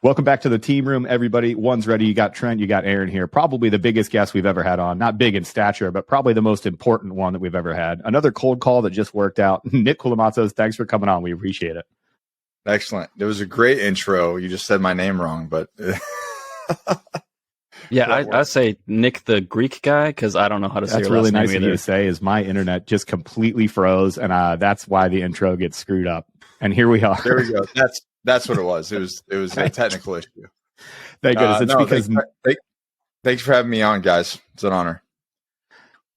Welcome back to the team room, everybody. One's ready. You got Trent, you got Aaron here. Probably the biggest guest we've ever had on. Not big in stature, but probably the most important one that we've ever had. Another cold call that just worked out. Nick Koumalatsos, thanks for coming on. We appreciate it. Excellent. It was a great intro. You just said my name wrong, but yeah, I say Nick the Greek guy because I don't know how to say your really last name nice of you to say. Is my internet just completely froze, and that's why the intro gets screwed up. And here we are. There we go. That's what it was. It was a technical issue. Thank goodness. It's because thanks for having me on, guys. It's an honor.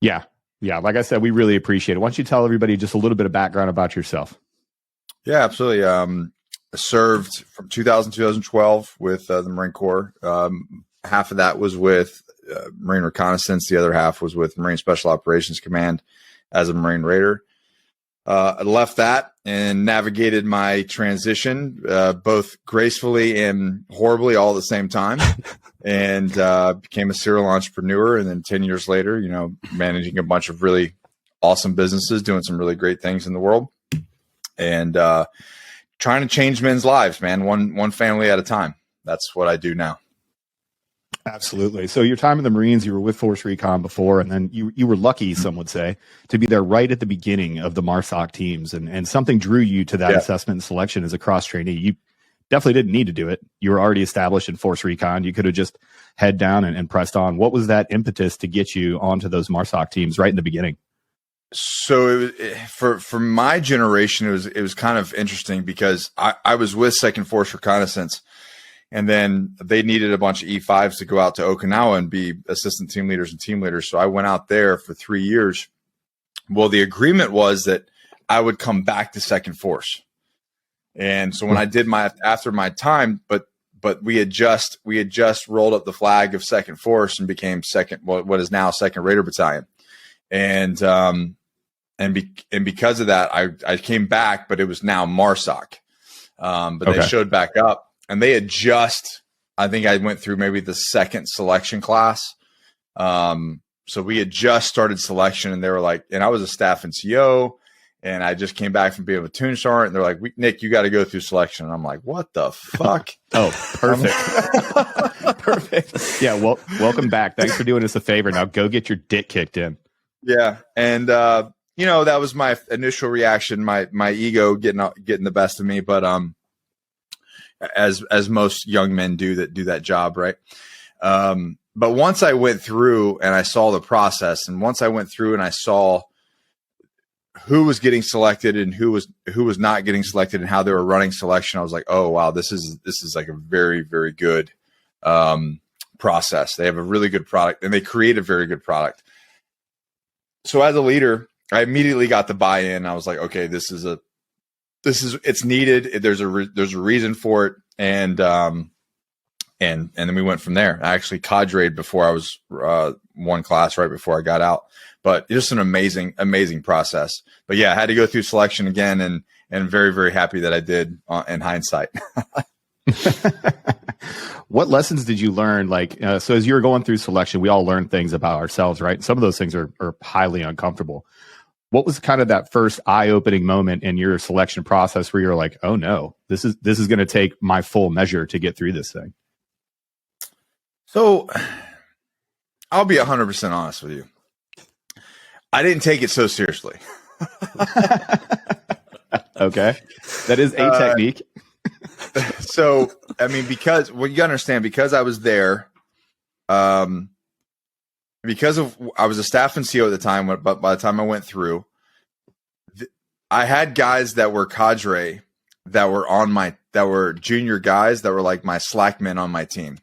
Yeah. Like I said, we really appreciate it. Why don't you tell everybody just a little bit of background about yourself? Yeah, absolutely. I served from 2012 with the Marine Corps. Half of that was with Marine Reconnaissance. The other half was with Marine Special Operations Command as a Marine Raider. I left that and navigated my transition, both gracefully and horribly all at the same time, and became a serial entrepreneur. And then 10 years later, managing a bunch of really awesome businesses, doing some really great things in the world, and trying to change men's lives, man, one family at a time. That's what I do now. Absolutely. So your time in the Marines, you were with Force Recon before, and then you were lucky, some would say, to be there right at the beginning of the MARSOC teams. And something drew you to that assessment and selection as a cross trainee. You definitely didn't need to do it. You were already established in Force Recon. You could have just head down and pressed on. What was that impetus to get you onto those MARSOC teams right in the beginning? So for my generation, it was kind of interesting because I was with Second Force Reconnaissance. And then they needed a bunch of E5s to go out to Okinawa and be assistant team leaders and team leaders. So I went out there for 3 years. Well, the agreement was that I would come back to Second Force. And so when I did after my time, but we had just rolled up the flag of Second Force and became what is now Second Raider Battalion. And because of that, I came back, but it was now MARSOC. They showed back up. And they had I think I went through maybe the second selection class. So we had just started selection, and they were like, and I was a staff NCO, and I just came back from being a platoon sergeant, and they're like, Nick, you got to go through selection. And I'm like, what the fuck? Oh, perfect. Perfect. Yeah. Well, welcome back. Thanks for doing us a favor. Now go get your dick kicked in. Yeah. And, that was my initial reaction, my ego getting the best of me. But, as most young men do that job, right? But once I went through and I saw the process, and once I went through and I saw who was getting selected and who was not getting selected and how they were running selection, I was like, oh wow, this is like a very, very good process. They have a really good product, and they create a very good product. So as a leader, I immediately got the buy-in. I was like, okay, it's needed. There's a reason for it. And then we went from there. I actually cadreed before I was one class right before I got out, but just an amazing process. But yeah, I had to go through selection again, and very, very happy that I did in hindsight. What lessons did you learn? So as you were going through selection, we all learned things about ourselves, right? Some of those things are highly uncomfortable. What was kind of that first eye-opening moment in your selection process where you're like, oh no, this is going to take my full measure to get through this thing? So I'll be 100% honest with you. I didn't take it so seriously. Okay. That is a technique. So, I mean, you gotta understand, because I was there, I was a staff NCO at the time, but by the time I went through, I had guys that were cadre that were junior guys that were like my slack men on my team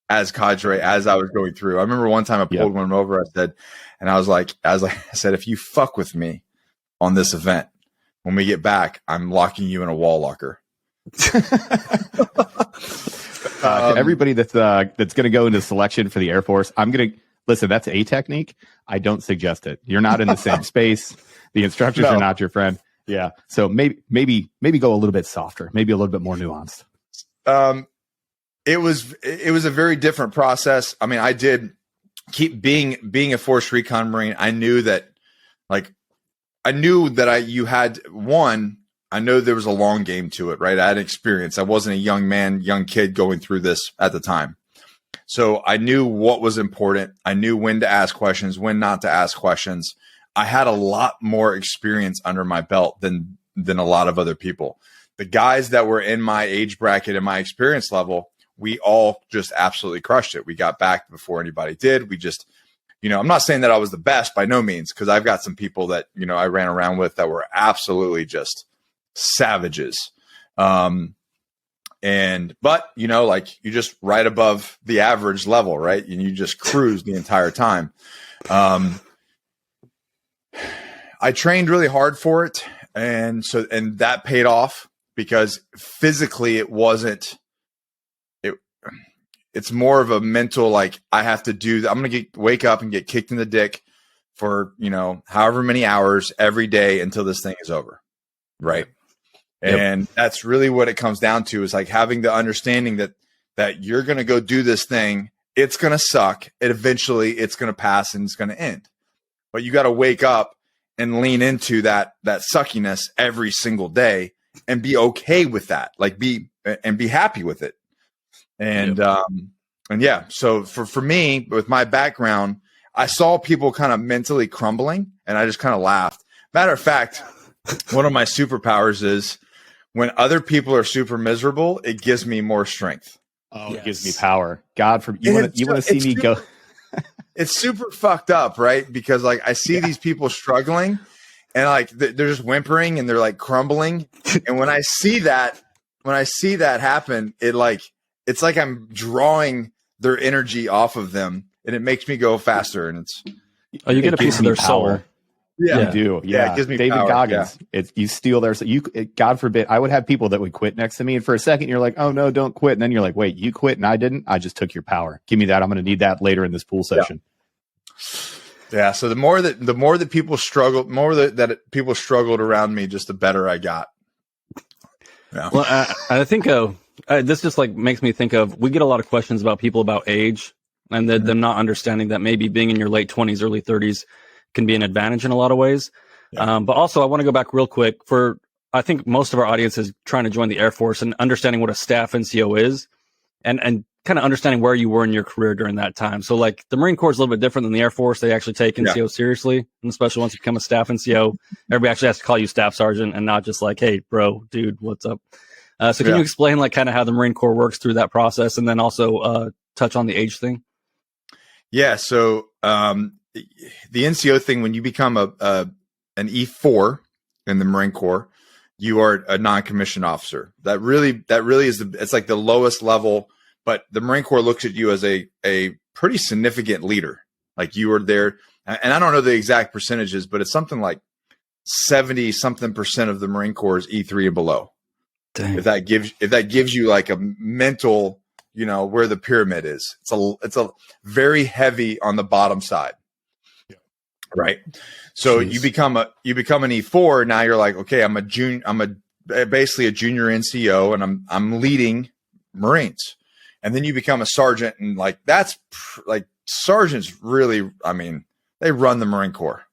as cadre as I was going through. I remember one time I pulled one over. I said, if you fuck with me on this event, when we get back, I'm locking you in a wall locker. To everybody that's going to go into selection for the Air Force, I'm going to listen. That's a technique. I don't suggest it. You're not in the same space. The instructors are not your friend. Yeah. So maybe go a little bit softer, maybe a little bit more nuanced. It was a very different process. I mean, I did keep being a Force Recon Marine. I knew that you had one, I know there was a long game to it, right? I had experience. I wasn't a young kid going through this at the time. So I knew what was important. I knew when to ask questions, when not to ask questions. I had a lot more experience under my belt than a lot of other people. The guys that were in my age bracket and my experience level, we all just absolutely crushed it. We got back before anybody did. We just, I'm not saying that I was the best by no means, because I've got some people that, I ran around with that were absolutely just savages. But you just right above the average level, right? And you just cruise the entire time. I trained really hard for it. And that paid off, because physically it's more of a mental, like, I have to do, I'm going to wake up and get kicked in the dick for, however many hours every day until this thing is over. Right. Yep. And that's really what it comes down to, is like having the understanding that you're going to go do this thing. It's going to suck. Eventually it's going to pass and it's going to end, but you got to wake up and lean into that suckiness every single day and be okay with that. Like be happy with it. And, so for me, with my background, I saw people kind of mentally crumbling, and I just kind of laughed. Matter of fact, one of my superpowers is when other people are super miserable, it gives me more strength. Oh, yes. It gives me power. God forbid. You want to see me go. It's super fucked up, right? Because like I see these people struggling, and like they're just whimpering and they're like crumbling. And when I see that happen, it's like I'm drawing their energy off of them, and it makes me go faster. And you get a piece of their soul. Yeah, you do. Yeah, it gives me David power. Goggins. Yeah. You steal their. God forbid. I would have people that would quit next to me, and for a second you're like, "Oh no, don't quit," and then you're like, "Wait, you quit and I didn't. I just took your power. Give me that. I'm going to need that later in this pool session." Yeah. So the more that people struggled, that people struggled around me, just the better I got. Yeah. Well, I think this just like makes me think of, we get a lot of questions about people about age, and them not understanding that maybe being in your late 20s, early 30s can be an advantage in a lot of ways. Yeah. But also I want to go back real quick I think most of our audience is trying to join the Air Force and understanding what a staff NCO is, and kind of understanding where you were in your career during that time. So like the Marine Corps is a little bit different than the Air Force. They actually take NCO seriously, and especially once you become a staff NCO, everybody actually has to call you staff sergeant and not just like, "Hey bro, dude, what's up?" So can you explain like kind of how the Marine Corps works through that process, and then also touch on the age thing? Yeah. So the NCO thing, when you become an E4 in the Marine Corps, you are a non-commissioned officer. That really is it's like the lowest level, but the Marine Corps looks at you as a pretty significant leader. Like you are there, and I don't know the exact percentages, but it's something like 70-something% of the Marine Corps is E3 and below. Dang. If that gives you like a mental, where the pyramid is, it's a very heavy on the bottom side. Yeah. Right. So you become an E4. Now you're like, okay, I'm basically a junior NCO, and I'm leading Marines. And then you become a sergeant, and like, that's like sergeants really, they run the Marine Corps.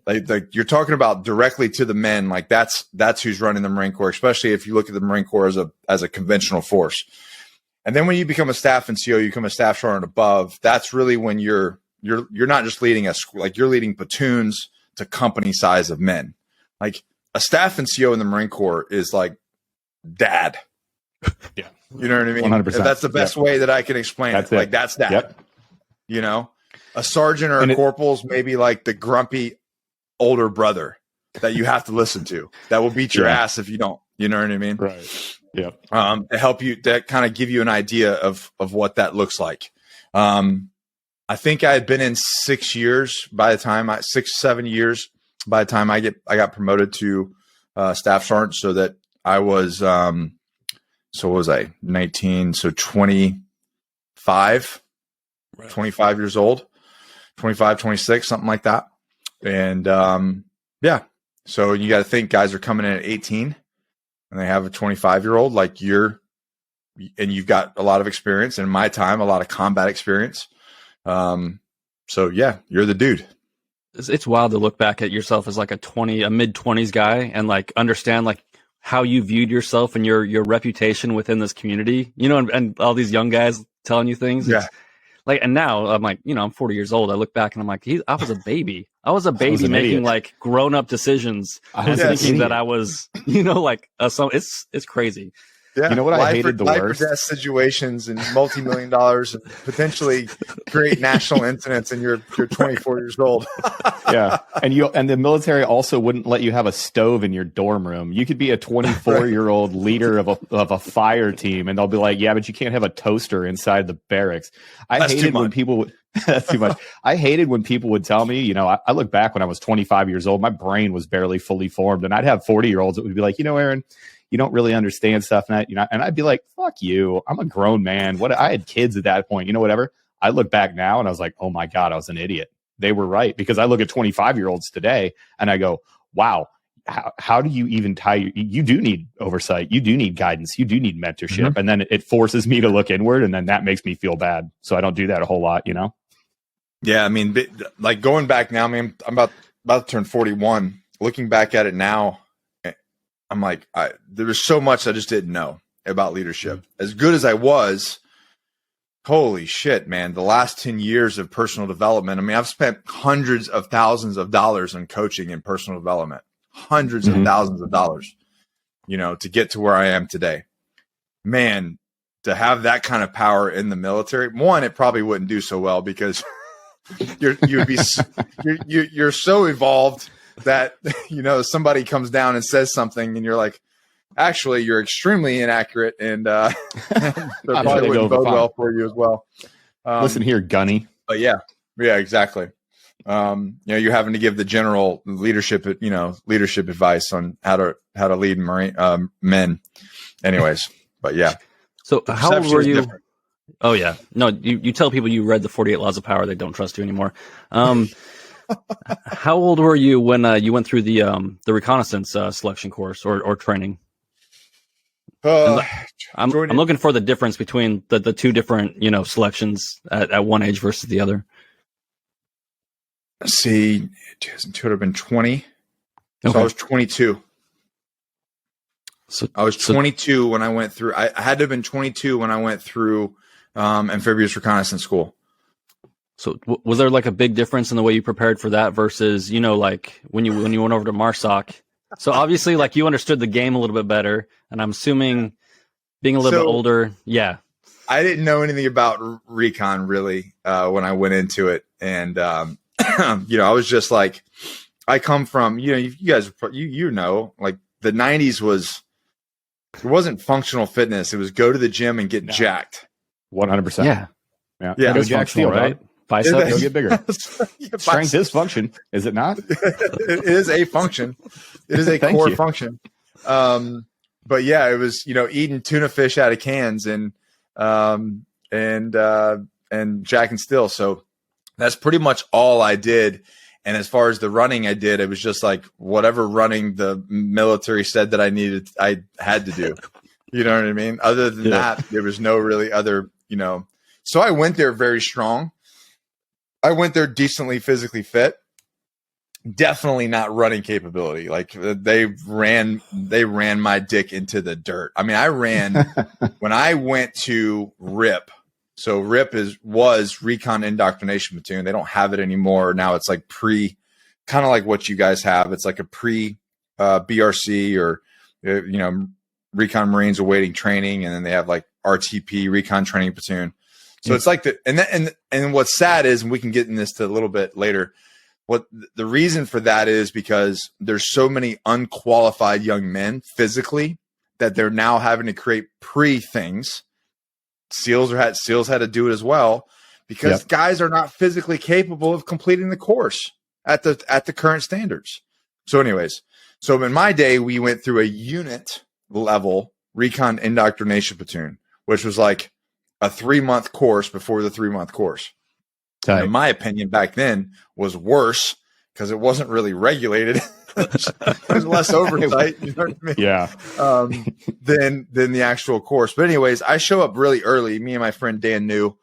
Right. Like you're talking about directly to the men. Like that's who's running the Marine Corps, especially if you look at the Marine Corps as a conventional force. And then when you become a staff NCO, you become a staff sergeant above. That's really when you're not just leading you're leading platoons to company size of men. Like a staff NCO in the Marine Corps is like dad. Yeah. You know what I mean? 100%. That's the best way that I can explain it. Like that's dad. Yep. A sergeant or a corporal's maybe like the grumpy older brother that you have to listen to, that will beat your ass if you don't. You know what I mean? Right. Yeah. To help you, that kind of give you an idea of what that looks like. I think I had been in 6 years by the time 6-7 years by the time I got promoted to staff sergeant, so that I was so what was I 19? So 25, right. 25 years old. 25, 26, something like that. And so you got to think guys are coming in at 18 and they have a 25-year-old like and you've got a lot of experience, and in my time, a lot of combat experience. So yeah, you're the dude. it's wild to look back at yourself as like a mid-20s guy and like understand like how you viewed yourself and your reputation within this community, you know, and all these young guys telling you things. Yeah. Like, and now I'm like, you know, I'm 40 years old. I look back and I'm like, I was a baby. I was a baby making idiot. like grown up decisions and thinking that I was, you know, like, it's crazy. Yeah. You know what I hated the worst? Life or death situations and multi-million dollars and potentially create national incidents, and you're 24 years old. Yeah, and the military also wouldn't let you have a stove in your dorm room. You could be a 24-year-old leader of a fire team, and they'll be like, "Yeah, but you can't have a toaster inside the barracks." I hated when people would. That's too much. I hated when people would tell me, you know, I look back when I was 25 years old, my brain was barely fully formed, and I'd have 40-year-olds that would be like, you know, Aaron, you don't really understand stuff, and I'd be like, fuck you, I'm a grown man. I had kids at that point, you know, whatever. I look back now and I was like, oh my God, I was an idiot. They were right, because I look at 25-year-olds today and I go, wow, how do you even you do need oversight, you do need guidance, you do need mentorship, and then it forces me to look inward, and then that makes me feel bad. So I don't do that a whole lot, you know. Yeah, I mean, like going back now, I mean, I'm about to turn 41. Looking back at it now, I'm like, there was so much I just didn't know about leadership. As good as I was, holy shit, man, the last 10 years of personal development. I mean, I've spent hundreds of thousands of dollars on coaching and personal development, hundreds of thousands of dollars, you know, to get to where I am today. Man, to have that kind of power in the military, one, it probably wouldn't do so well, because you're so evolved that, you know, somebody comes down and says something and you're like, actually, you're extremely inaccurate, and they probably wouldn't bode well for you as well. Listen here, Gunny. But yeah, exactly. You know, you're having to give the general leadership advice on how to lead men. Anyways, but yeah. So how old were you? Different. Oh yeah, no, you tell people you read the 48 Laws of Power, they don't trust you anymore. How old were you when you went through the reconnaissance selection course or training? I'm looking for the difference between the two different, you know, selections at one age versus the other. Let's see, 2002 would have been 20. So Okay. I was 22. So I was 22 when I went through. I had to have been 22 when I went through amphibious reconnaissance school. So was there like a big difference in the way you prepared for that versus, you know, like when you went over to MARSOC? So obviously, like, you understood the game a little bit better, and I'm assuming being a little bit older. Yeah. I didn't know anything about recon really when I went into it. And, you know, I was just like, I come from, you know, you guys, you know, like the 90s it wasn't functional fitness. It was go to the gym and get jacked. 100%. Yeah. Yeah. Go jack steel, right? Biceps, go get bigger. Strength is function, is it not? It is a function. It is a core function. But yeah, it was, you know, eating tuna fish out of cans and jacking steel. So that's pretty much all I did. And as far as the running I did, it was just like whatever running the military said that I had to do. You know what I mean? Other than that, there was no really other, you know. So I went there very strong. I went there decently physically fit. Definitely not running capability. Like they ran my dick into the dirt. I mean, I ran when I went to RIP. So RIP was Recon Indoctrination Platoon. They don't have it anymore. Now it's like kind of like what you guys have. It's like a BRC or, you know, Recon Marines awaiting training. And then they have like RTP, Recon Training Platoon. So it's like and what's sad is, and we can get in this a little bit later, what the reason for that is because there's so many unqualified young men physically that they're now having to create things. SEALs had to do it as well, because guys are not physically capable of completing the course at the current standards. So anyways, so in my day, we went through a unit level Recon Indoctrination Platoon, which was like a 3-month course before the 3-month course. In my opinion, back then was worse because it wasn't really regulated. There's less oversight, you know what I mean? Yeah. Than the actual course. But anyways, I show up really early. Me and my friend Dan New,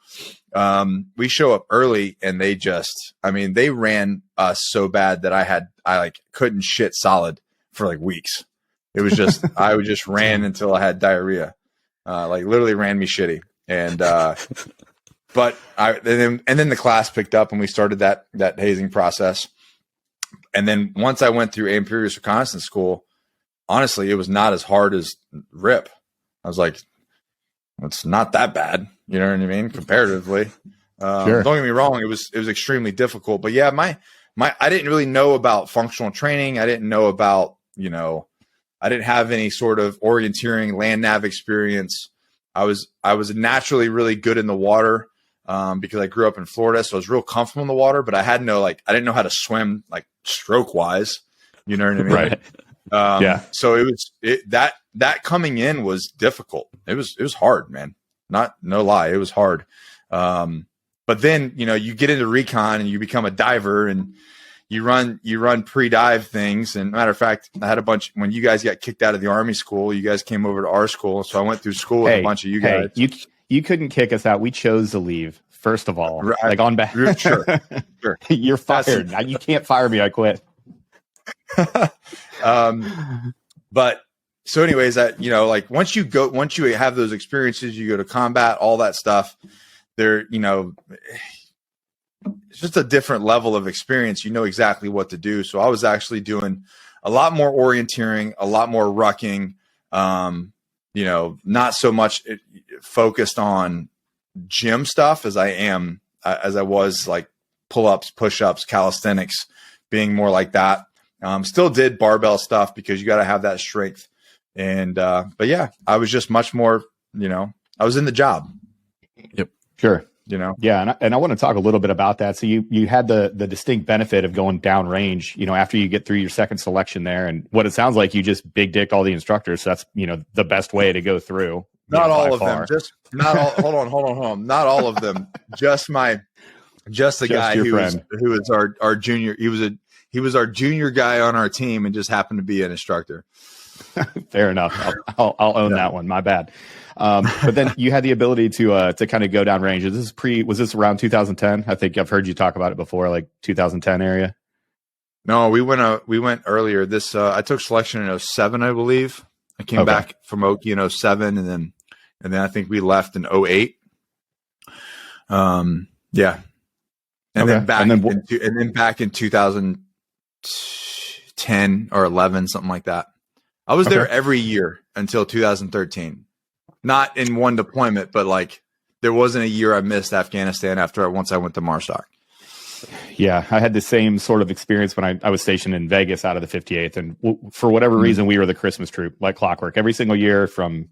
We show up early and they just, I mean, they ran us so bad that I like couldn't shit solid for like weeks. It was just, I would just ran until I had diarrhea, like literally ran me shitty. And, but and then the class picked up and we started that hazing process. And then once I went through Imperious Reconnaissance School, honestly, it was not as hard as RIP. I was like, it's not that bad. You know what I mean? Comparatively. Sure. Don't get me wrong. It was extremely difficult, but yeah, I didn't really know about functional training. I didn't know about, I didn't have any sort of orienteering land nav experience. I was naturally really good in the water, because I grew up in Florida. So I was real comfortable in the water, but I didn't know how to swim like stroke wise. You know what I mean? Right. Yeah. So that coming in was difficult. It was hard, man. No lie. It was hard. But then, you get into recon and you become a diver and you run pre-dive things. And matter of fact, I had a bunch, when you guys got kicked out of the Army school, you guys came over to our school. So I went through school with a bunch of you guys. You couldn't kick us out. We chose to leave. First of all, like on back. Sure. You're fired. You can't fire me. I quit. But so anyways, like once you have those experiences, you go to combat, all that stuff there, it's just a different level of experience. You know exactly what to do. So I was actually doing a lot more orienteering, a lot more rucking, not so much focused on gym stuff as I was like pull-ups, push-ups, calisthenics, being more like that. Still did barbell stuff because you got to have that strength. And, but yeah, I was just much more, I was in the job. Yep. Sure. Yeah. And I want to talk a little bit about that. So you had the distinct benefit of going downrange, after you get through your second selection there, and what it sounds like you just big dicked all the instructors. So that's, the best way to go through. Not all of them, just not all. Hold on. Not all of them. Just the guy who was our junior. He was our junior guy on our team and just happened to be an instructor. Fair enough. I'll own that one. My bad. But then you had the ability to kind of go down range. Was this around 2010? I think I've heard you talk about it before, like 2010 area. No, we went earlier. I took selection in 2007, I believe. I came back from Okie in 2007, and then I think we left in 2008. Yeah. And then back in 2010 or 11, something like that. I was there every year until 2013. Not in one deployment, but like there wasn't a year I missed Afghanistan once I went to MARSOC. Yeah, I had the same sort of experience when I was stationed in Vegas out of the 58th. And for whatever reason, we were the Christmas troop, like clockwork. Every single year from,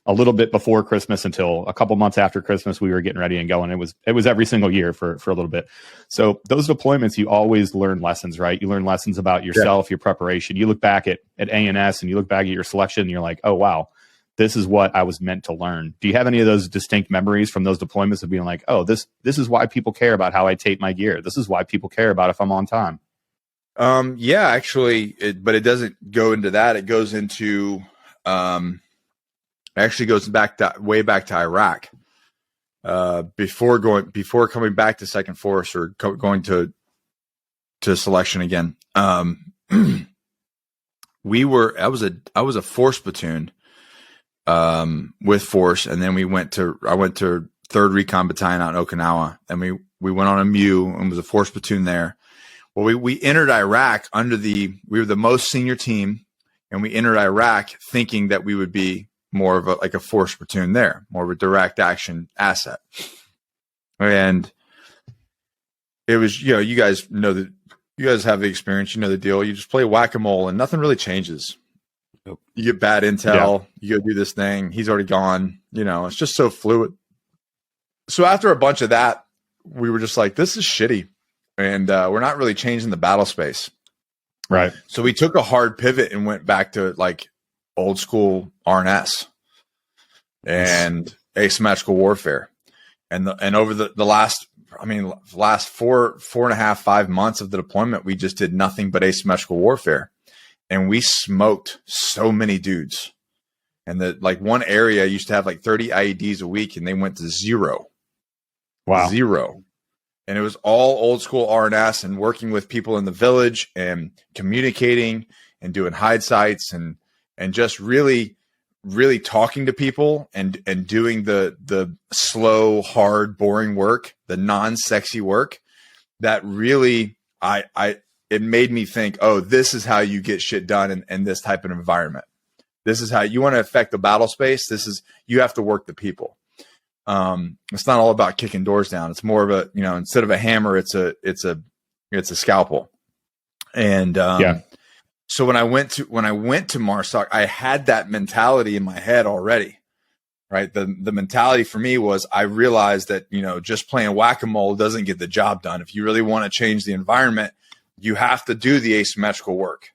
a little bit before Christmas until a couple months after Christmas, we were getting ready and going. It was every single year for a little bit. So those deployments, you always learn lessons, right? You learn lessons about yourself, your preparation. You look back at ANS and you look back at your selection and you're like, oh, wow, this is what I was meant to learn. Do you have any of those distinct memories from those deployments of being like, oh, this is why people care about how I tape my gear. This is why people care about if I'm on time. Yeah, actually, but it doesn't go into that. It goes into, actually goes way back to Iraq. Before coming back to Second Force or going to selection again. I was a force platoon, with force. And then I went to 3rd Recon Battalion out in Okinawa, and we went on a MEU and was a force platoon there. Well, we entered Iraq we were the most senior team, and we entered Iraq thinking that we would be more of a force platoon there, more of a direct action asset. And it was, you guys have the experience, the deal. You just play whack-a-mole and nothing really changes. You get bad intel, you go do this thing, he's already gone, it's just so fluid. So after a bunch of that, we were just like, this is shitty. And we're not really changing the battle space. Right. So we took a hard pivot and went back to like old school RNS and asymmetrical warfare. And over the last 4.5, 5 months of the deployment, we just did nothing but asymmetrical warfare. And we smoked so many dudes. And one area used to have like 30 IEDs a week, and they went to 0. Wow. 0. And it was all old school R&S and working with people in the village and communicating and doing hide sites and just really, really talking to people and doing the slow, hard, boring work, the non-sexy work that really, it made me think, oh, this is how you get shit done in this type of environment. This is how you want to affect the battle space. You have to work the people. It's not all about kicking doors down. It's more of a, instead of a hammer, it's a scalpel. And, so when I went to MARSOC, I had that mentality in my head already, right? The mentality for me was, I realized that, just playing whack-a-mole doesn't get the job done. If you really want to change the environment, you have to do the asymmetrical work.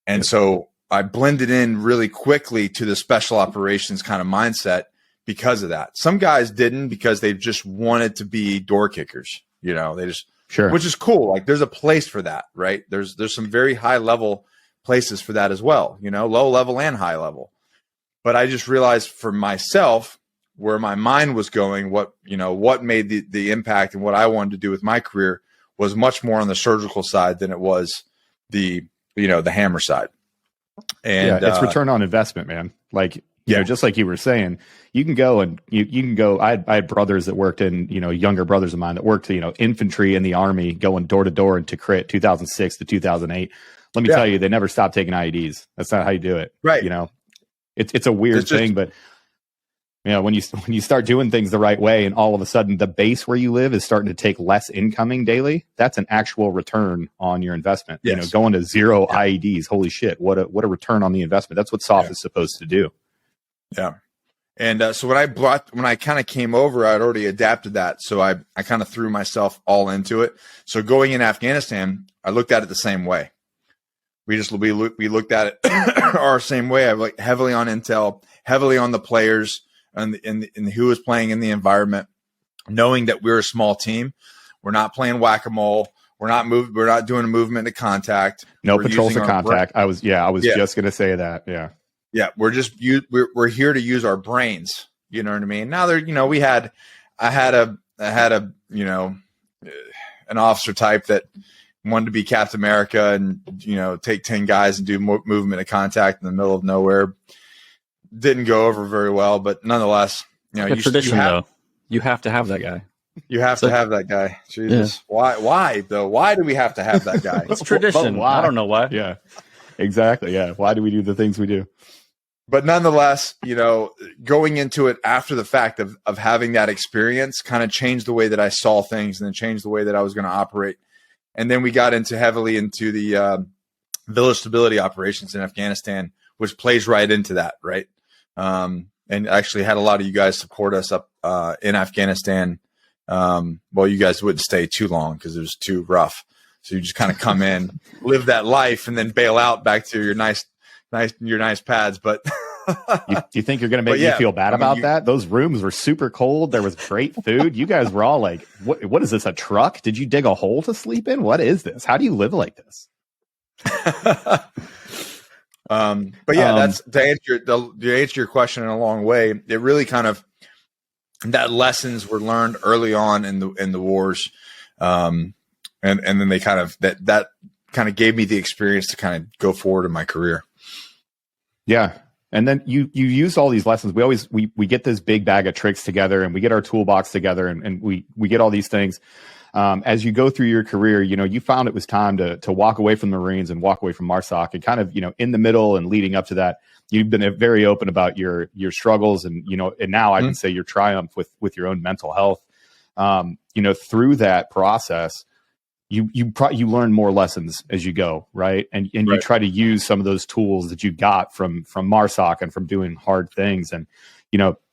And so I blended in really quickly to the special operations kind of mindset because of that. Some guys didn't, because they just wanted to be door kickers, they just, sure, which is cool. Like, there's a place for that, right? There's some very high level places for that as well, low level and high level. But I just realized for myself where my mind was going, what made the impact and what I wanted to do with my career was much more on the surgical side than it was the hammer side. And it's return on investment, man. Like, just like you were saying, you can go and you can go. I had brothers that worked in, younger brothers of mine that worked, infantry in the Army, going door to door into crit 2006 to 2008. Let me tell you, they never stopped taking IEDs. That's not how you do it. Right. It's a weird thing, but when you start doing things the right way and all of a sudden the base where you live is starting to take less incoming daily, that's an actual return on your investment. Yes. Going to 0 IEDs, holy shit, what a return on the investment. That's what SOF is supposed to do. Yeah. And so when I kind of came over, I'd already adapted that. So I kind of threw myself all into it. So going in Afghanistan, I looked at it the same way. We looked at it our same way. I like heavily on intel, heavily on the players and who was playing in the environment, knowing that we're a small team. We're not playing whack-a-mole. We're not doing a movement to contact. No patrols to contact. I was just going to say that. Yeah. Yeah. We're here to use our brains. You know what I mean? Now I had an officer type that wanted to be Captain America and, take 10 guys and do movement of contact in the middle of nowhere. Didn't go over very well, but nonetheless, tradition though. You have to have that guy. You have to have that guy. Jesus. Yeah. Why though? Why do we have to have that guy? It's tradition. I don't know why. Yeah, exactly. Yeah. Why do we do the things we do? But nonetheless, going into it after the fact of having that experience kind of changed the way that I saw things and then changed the way that I was going to operate. And then we got heavily into the village stability operations in Afghanistan, which plays right into that, right? And actually had a lot of you guys support us up in Afghanistan. Well, you guys wouldn't stay too long because it was too rough. So you just kind of come in, live that life, and then bail out back to your nice pads. But you think you're going to make me feel bad about that? Those rooms were super cold. There was great food. You guys were all like, what is this, a truck? Did you dig a hole to sleep in? What is this? How do you live like this? But yeah, that's to answer your question in a long way. It really kind of, that lessons were learned early on in the wars. And then they kind of, that kind of gave me the experience to kind of go forward in my career. Yeah. And then you use all these lessons. We get this big bag of tricks together and we get our toolbox together and we get all these things. As you go through your career, you found it was time to walk away from the Marines and walk away from MARSOC, and kind of, in the middle and leading up to that, you've been very open about your struggles and, and now I can say your triumph with your own mental health. Through that process, you learn more lessons as you go, right? And you try to use some of those tools that you got from MARSOC and from doing hard things, and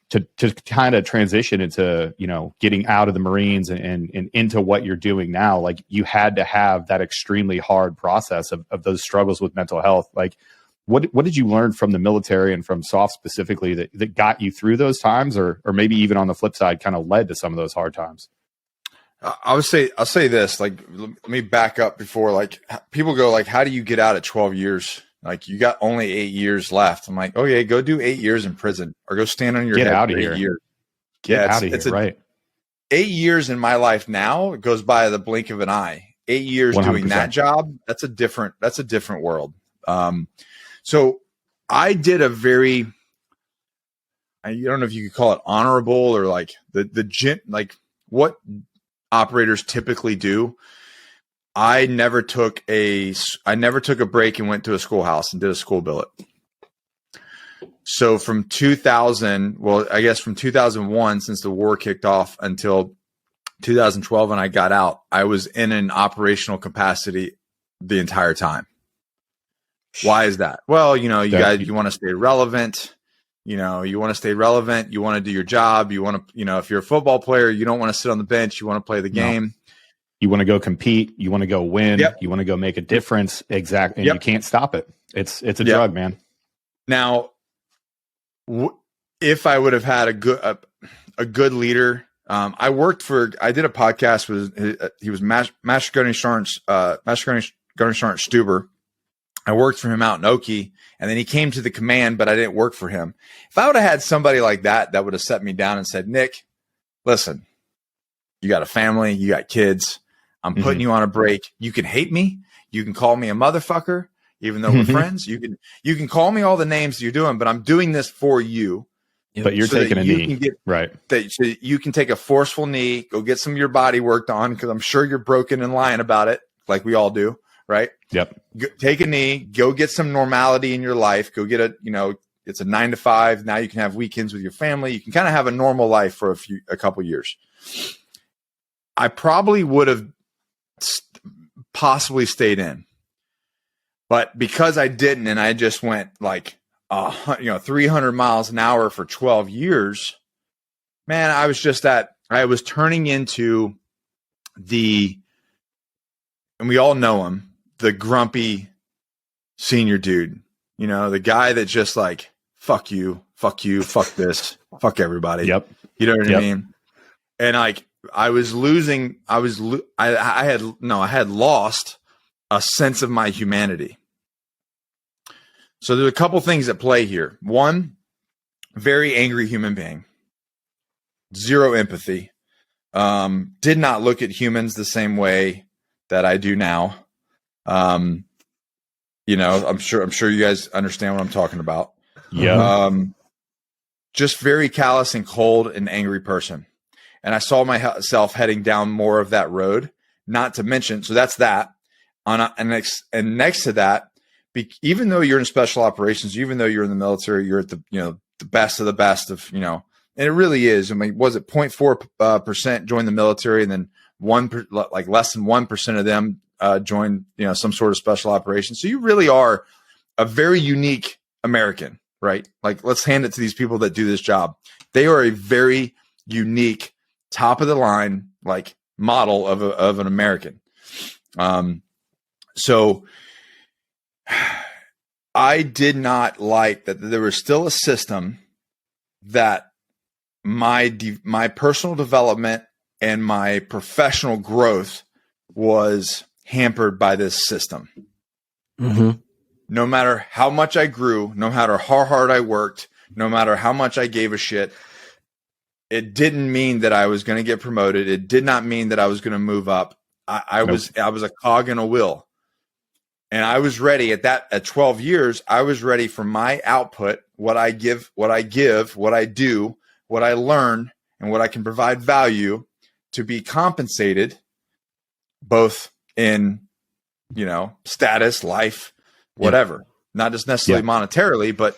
to kind of transition into getting out of the Marines and into what you're doing now. Like, you had to have that extremely hard process of those struggles with mental health. Like, what did you learn from the military and from SOF specifically that got you through those times, or maybe even on the flip side kind of led to some of those hard times? I'll say this, like, let me back up before, like, people go like, how do you get out at 12 years? Like, you got only 8 years left. I'm like, okay, go do 8 years in prison or go stand on your head out of for here. 8 years. Get out of here. Right. 8 years in my life now, it goes by the blink of an eye. 8 years 100%. doing that job, that's a different world. So I did a very, I don't know if you could call it honorable or like like what operators typically do. I never took a break and went to a schoolhouse and did a school billet. So from 2000, well, I guess from 2001, since the war kicked off until 2012 when I got out, I was in an operational capacity the entire time. Why is that? Well, you want to stay relevant. You want to stay relevant. You want to do your job. You want to, if you're a football player, you don't want to sit on the bench. You want to play the game. No. You want to go compete. You want to go win. Yep. You want to go make a difference. Exactly. And you can't stop it. It's a drug, man. Now, if I would have had a good leader, I did a podcast with, he was Master Gunnery Sergeant Stuber. I worked for him out in Oki, and then he came to the command, but I didn't work for him. If I would have had somebody like that would have set me down and said, Nick, listen, you got a family, you got kids. I'm putting you on a break. You can hate me. You can call me a motherfucker, even though we're friends. You can call me all the names you're doing, but I'm doing this for you. But you're taking a knee, right? So you can take a forceful knee, go get some of your body worked on, because I'm sure you're broken and lying about it, like we all do, right? Yep. Take a knee, go get some normality in your life. Go get it's a 9 to 5. Now you can have weekends with your family. You can kind of have a normal life for a couple years. I probably would have possibly stayed in, but because I didn't, and I just went like 300 miles an hour for 12 years, man, I was turning into and we all know him, the grumpy senior dude, the guy that just like, fuck you, fuck this, fuck everybody. Yep. You know what I mean? And like, I had lost a sense of my humanity. So there's a couple things at play here. One, very angry human being, zero empathy, did not look at humans the same way that I do now. I'm sure you guys understand what I'm talking about. Yeah. Just very callous and cold and angry person. And I saw myself heading down more of that road, not to mention, so that's that. And next to that, even though you're in special operations, even though you're in the military, you're at the best of the best of, and it really is. I mean, was it 0.4% joined the military, and then less than 1% of them joined, some sort of special operation. So you really are a very unique American, right? Like, let's hand it to these people that do this job. They are a very unique, top of the line, like, model of an American. So I did not like that there was still a system that my personal development and my professional growth was hampered by this system. Mm-hmm. No matter how much I grew, no matter how hard I worked, no matter how much I gave a shit, it didn't mean that I was going to get promoted. It did not mean that I was going to move up. I was a cog in a wheel. And I was ready at 12 years, I was ready for my output, what I give, what I do, what I learn, and what I can provide value to be compensated both in, status, life, whatever, not just necessarily monetarily, but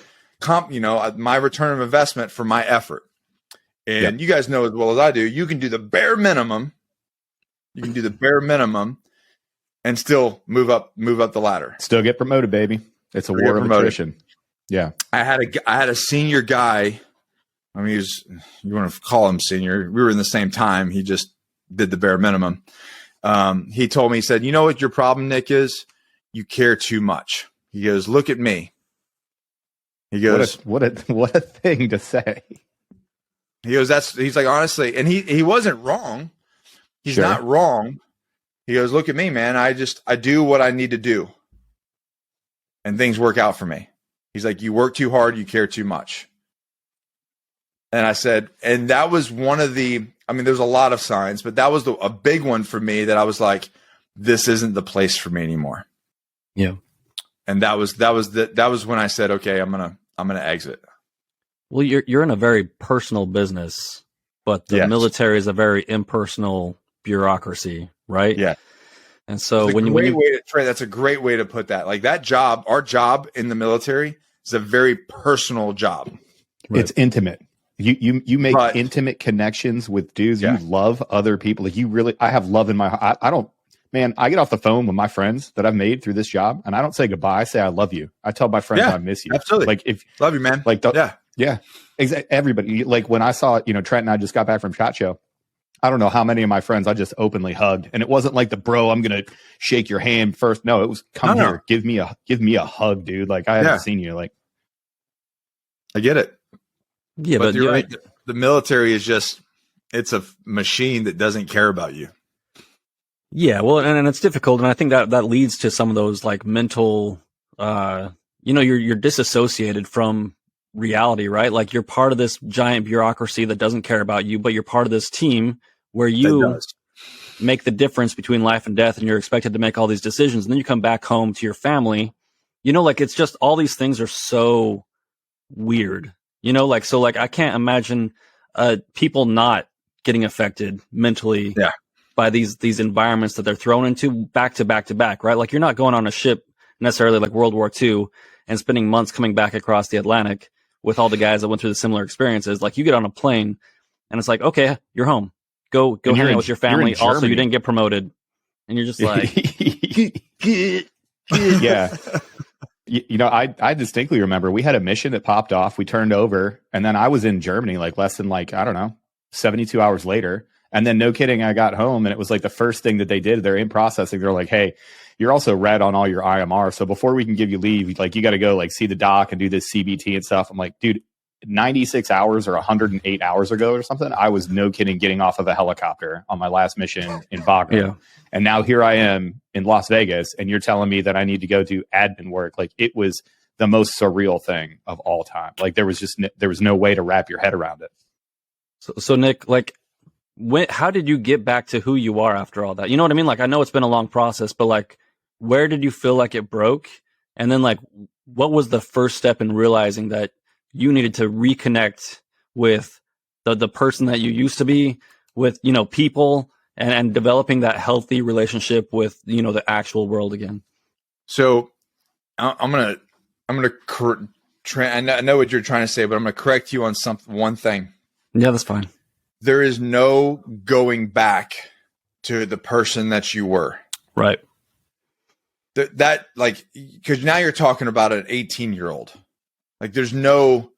my return of investment for my effort. And you guys know as well as I do, you can do the bare minimum. You can do the bare minimum and still move up the ladder. Still get promoted, baby. It's a war of attrition. Yeah. I had a senior guy. I mean, you want to call him senior. We were in the same time. He just did the bare minimum. He told me, he said, you know what your problem, Nick, is? You care too much. He goes, look at me. He goes, what a thing to say. He goes, he's like, honestly, and he wasn't wrong. He's not wrong. He goes, look at me, man. I do what I need to do. And things work out for me. He's like, you work too hard. You care too much. And I said, and that was one of the I mean, there's a lot of signs, but that was a big one for me that I was like, this isn't the place for me anymore. Yeah. And that was when I said, okay, I'm going to exit. Well, you're in a very personal business, but the military is a very impersonal bureaucracy, right? Yeah. And so that's a great way to put that. Like that job, our job in the military is a very personal job. Right. It's intimate. You make intimate connections with dudes. You love other people. Like you really, I have love in my heart. I get off the phone with my friends that I've made through this job, and I don't say goodbye. I say I love you. I tell my friends I miss you. Absolutely. Like love you, man. Like exactly. Everybody. Like when I saw, Trent and I just got back from SHOT Show. I don't know how many of my friends I just openly hugged, and it wasn't like the bro, I'm gonna shake your hand first. No, it was come here, give me a hug, dude. Like I haven't seen you. Like I get it. Yeah, but you're right. The military is it's a machine that doesn't care about you. Yeah, well, and it's difficult, and I think that leads to some of those like mental, you're disassociated from reality, right? Like you're part of this giant bureaucracy that doesn't care about you, but you're part of this team where you make the difference between life and death, and you're expected to make all these decisions, and then you come back home to your family. It's just all these things are so weird. So I can't imagine people not getting affected mentally by these environments that they're thrown into back to back to back, right? Like you're not going on a ship necessarily like World War II and spending months coming back across the Atlantic with all the guys that went through the similar experiences. Like you get on a plane and it's like, okay, you're home. Go hang out with your family. Also, you didn't get promoted. And you're just like, yeah. I distinctly remember we had a mission that popped off. We turned over, and then I was in Germany like less than 72 hours later. And then no kidding, I got home and it was like the first thing that they did. They're in processing. They're like, hey, you're also red on all your IMR. So before we can give you leave, like you got to go like see the doc and do this CBT and stuff. I'm like, dude, 96 hours or 108 hours ago or something, I was no kidding getting off of a helicopter on my last mission in Bagram. Yeah. And now here I am in Las Vegas, and you're telling me that I need to go do admin work. Like it was the most surreal thing of all time. Like there was no way to wrap your head around it. So Nick, like how did you get back to who you are after all that? You know what I mean? Like I know it's been a long process, but like where did you feel like it broke? And then like what was the first step in realizing that you needed to reconnect with the person that you used to be, with, people, and developing that healthy relationship with, the actual world again? So I'm going to I know what you're trying to say, but I'm going to correct you on one thing. Yeah, that's fine. There is no going back to the person that you were. Right. That like, because now you're talking about an 18-year-old. Like there's no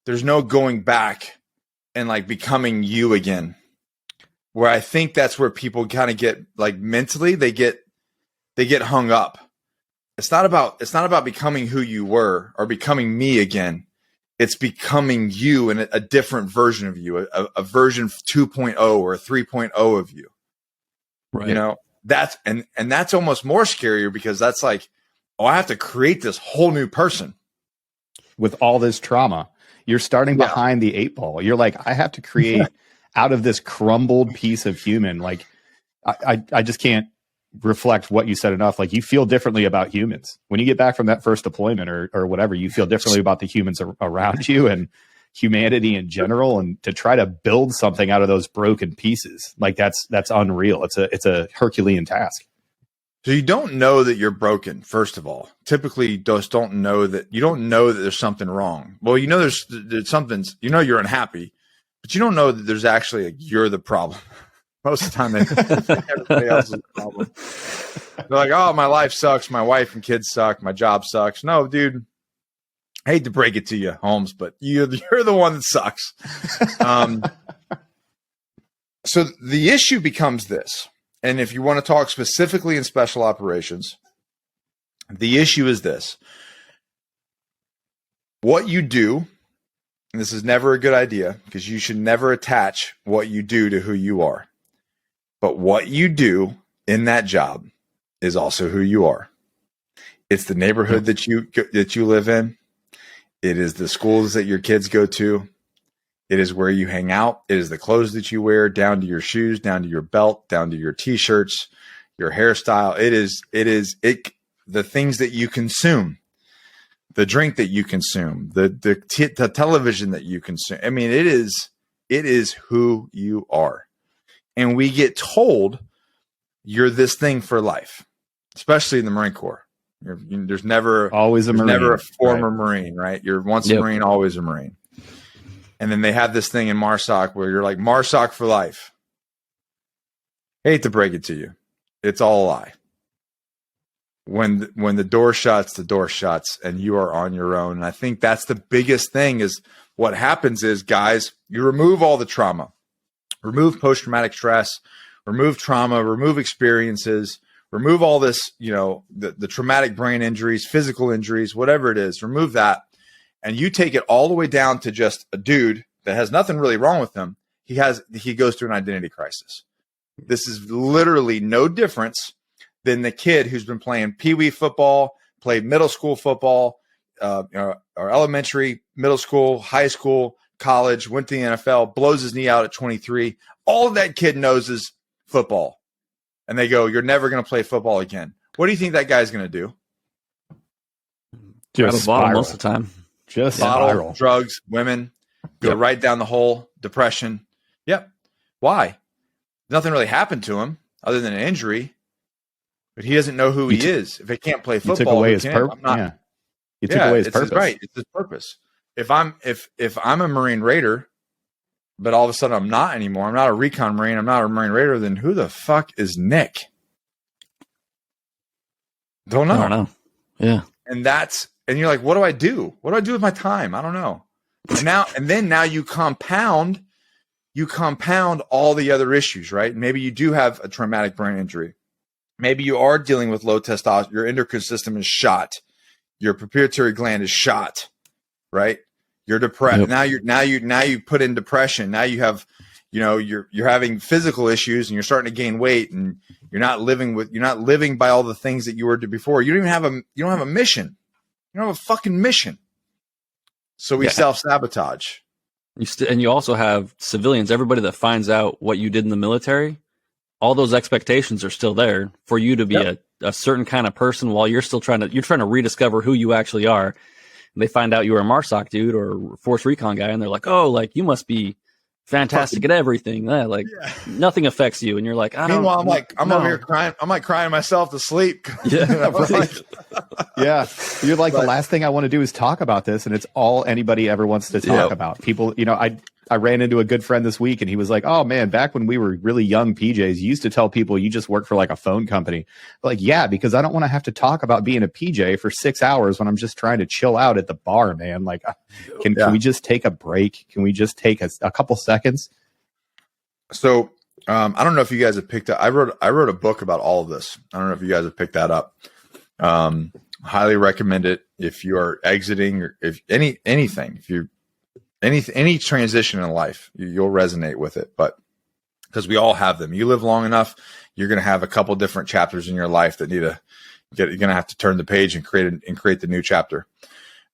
going back and like becoming you again. Where I think that's where people kind of get like mentally, they get hung up. It's not about becoming who you were or becoming me again. It's becoming you and a different version of you, a version 2.0 or 3.0 of you. Right. That's almost more scarier because that's like, oh, I have to create this whole new person with all this trauma. You're starting behind the 8 ball. You're like, I have to create out of this crumbled piece of human. Like I just can't reflect what you said enough. Like you feel differently about humans when you get back from that first deployment or whatever. You feel differently about the humans around you and humanity in general. And to try to build something out of those broken pieces, like that's unreal. It's a Herculean task. So you don't know that you're broken. First of all, typically you just don't know that there's something wrong. Well, there's something, you're unhappy, but you don't know that there's actually you're the problem. Most of the time, everybody else is the problem. They're like, oh, my life sucks. My wife and kids suck. My job sucks. No, dude, I hate to break it to you, Holmes, but you're the one that sucks. So the issue becomes this. And if you want to talk specifically in special operations, the issue is this. What you do, and this is never a good idea because you should never attach what you do to who you are. But what you do in that job is also who you are. It's the neighborhood that you live in. It is the schools that your kids go to. It is where you hang out. It is the clothes that you wear, down to your shoes, down to your belt, down to your t-shirts, your hairstyle. It is the things that you consume, the drink that you consume, the television that you consume. I mean, it is who you are. And we get told you're this thing for life, especially in the Marine Corps. There's never always a Marine. Never a former Marine, right? You're once a Marine, always a Marine. And then they have this thing in MARSOC where you're like, MARSOC for life. Hate to break it to you. It's all a lie. When the door shuts, and you are on your own. And I think that's the biggest thing is what happens is, guys, you remove all the trauma, remove post-traumatic stress, remove trauma, remove experiences, remove all this, the traumatic brain injuries, physical injuries, whatever it is, remove that. And you take it all the way down to just a dude that has nothing really wrong with him. He goes through an identity crisis. This is literally no difference than the kid who's been playing pee-wee football, played middle school football, or elementary, middle school, high school, college, went to the NFL, blows his knee out at 23. All that kid knows is football. And they go, you're never going to play football again. What do you think that guy's going to do? Just bottle most of the time. Just bottle, spiral. Drugs, women, go right down the hole, depression. Yep. Why? Nothing really happened to him other than an injury, but he doesn't know who he is. If he can't play football, you took away his purpose. Yeah. You took away his purpose. Right. It's his purpose. If I'm a Marine Raider, but all of a sudden I'm not anymore, I'm not a Recon Marine, I'm not a Marine Raider, then who the fuck is Nick? Don't know. I don't know. Yeah. And you're like, what do I do? What do I do with my time? I don't know. And then you compound all the other issues, right? Maybe you do have a traumatic brain injury. Maybe you are dealing with low testosterone. Your endocrine system is shot. Your pituitary gland is shot, right? You're depressed. Yep. Now you put in depression. Now you have, you're having physical issues and you're starting to gain weight and you're not living by all the things that you were doing before. You don't have a mission. You don't have a fucking mission. So we self-sabotage. And you also have civilians, everybody that finds out what you did in the military, all those expectations are still there for you to be a certain kind of person while you're still trying to rediscover who you actually are. And they find out you were a MARSOC dude or Force Recon guy, and they're like, oh, like you must be fantastic at everything. Nothing affects you. And you're like, Meanwhile, I'm over here crying. I'm like crying myself to sleep. Yeah. Right. Yeah. You're like, the last thing I want to do is talk about this. And it's all anybody ever wants to talk about. People, I ran into a good friend this week and he was like, oh man, back when we were really young PJs, you used to tell people you just work for like a phone company. Like, yeah, because I don't want to have to talk about being a PJ for 6 hours when I'm just trying to chill out at the bar, man. Like, can we just take a break? Can we just take a couple seconds? So, I don't know if you guys have picked up, I wrote a book about all of this. I don't know if you guys have picked that up. Highly recommend it if you are exiting or if anything, if you any transition in life, you'll resonate with it. But because we all have them, you live long enough, you're going to have a couple different chapters in your life that you're going to have to turn the page and create the new chapter.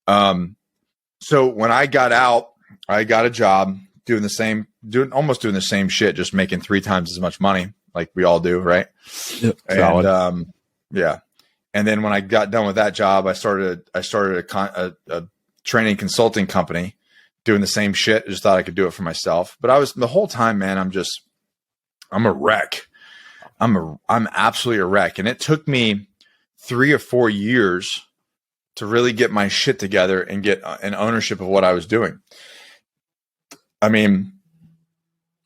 So when I got out, I got a job doing almost the same shit, just making 3 times as much money, like we all do, right? Yep. And and then when I got done with that job, I started a training consulting company doing the same shit. I just thought I could do it for myself. But the whole time, man, I'm a wreck. I'm absolutely a wreck. And it took me 3 or 4 years to really get my shit together and get an ownership of what I was doing. I mean,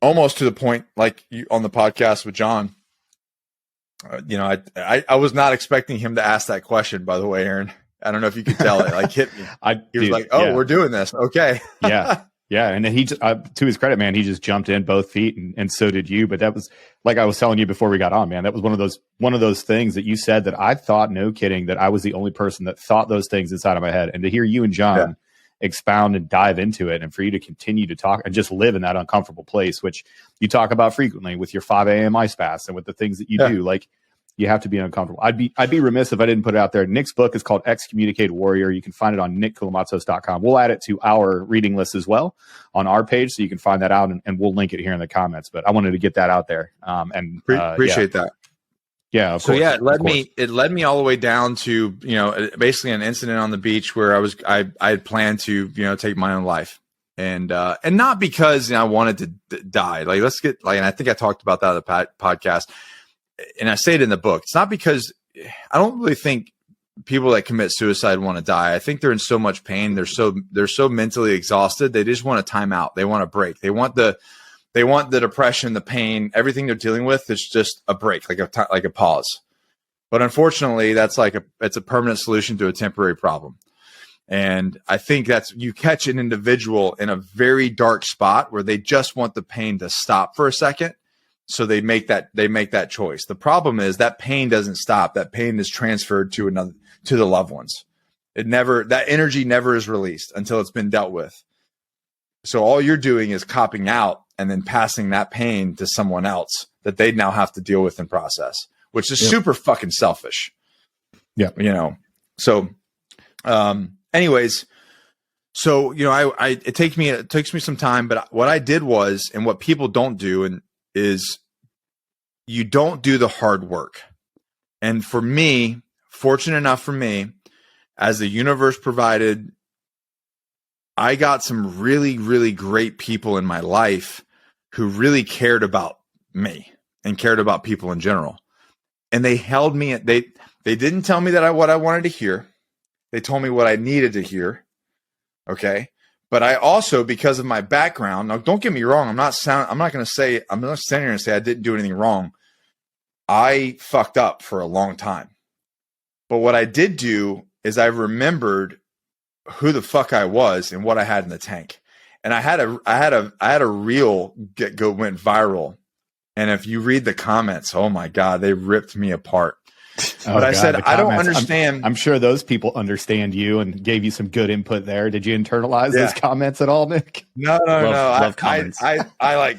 almost to the point, like on the podcast with John, I was not expecting him to ask that question, by the way, Aaron. I don't know if you could tell it, like hit me. He was like, oh, we're doing this. Okay. Yeah. And then he, to his credit, man, he just jumped in both feet and so did you. But that was, like I was telling you before we got on, man, that was one of those things that you said that I thought, no kidding, that I was the only person that thought those things inside of my head. And to hear you and John expound and dive into it, and for you to continue to talk and just live in that uncomfortable place, which you talk about frequently with your 5 a.m. ice baths and with the things that you do, like, You have to be uncomfortable. I'd be remiss if I didn't put it out there. Nick's book is called Excommunicated Warrior. You can find it on nickkoumalatsos.com. We'll add it to our reading list as well on our page, so you can find that out, and we'll link it here in the comments. But I wanted to get that out there. Appreciate that. Yeah. Of course, it led me all the way down to, basically an incident on the beach where I had planned to, take my own life. And not because I wanted to die. Like, and I think I talked about that on the podcast, and I say it in the book. It's not because I don't really think people that commit suicide want to die. I think they're in so much pain. They're so mentally exhausted. They just want a time out. They want a break. They want the depression, the pain, everything they're dealing with is just a break, like a pause. But unfortunately, it's a permanent solution to a temporary problem. And I think you catch an individual in a very dark spot where they just want the pain to stop for a second. So they make that choice. The problem is that pain doesn't stop. That pain is transferred to the loved ones. That energy never is released until it's been dealt with. So all you're doing is copping out and then passing that pain to someone else that they now have to deal with and process, which is super fucking selfish. Yeah. So, anyways, so, it takes me some time, but what I did was, and what people don't do is you don't do the hard work. And for me, fortunate enough for me, as the universe provided, I got some really, really great people in my life who really cared about me and cared about people in general. And they held me. They didn't tell me what I wanted to hear. They told me what I needed to hear. Okay. But I also, because of my background, now don't get me wrong. I'm not standing here and say I didn't do anything wrong. I fucked up for a long time. But what I did do is I remembered who the fuck I was and what I had in the tank. And I had a reel went viral. And if you read the comments, oh my God, they ripped me apart. But I said, I don't understand. I'm sure those people understand you and gave you some good input there. Did you internalize those comments at all, Nick? No. Love comments. I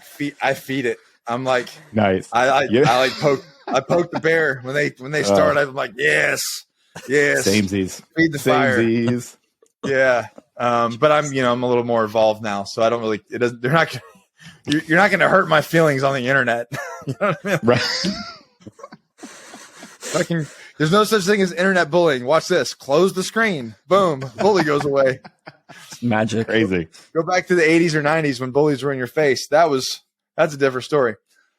feed it. I'm like, nice. I poke the bear when they start. I'm like, yes. Samesies. Feed the fire. Yeah. But I'm a little more evolved now, so I don't really. You're not going to hurt my feelings on the internet. You know what I mean? Right. There's no such thing as internet bullying. Watch this. Close the screen. Boom. Bully goes away. It's magic. Crazy. Go back to the 80s or 90s when bullies were in your face. That's a different story.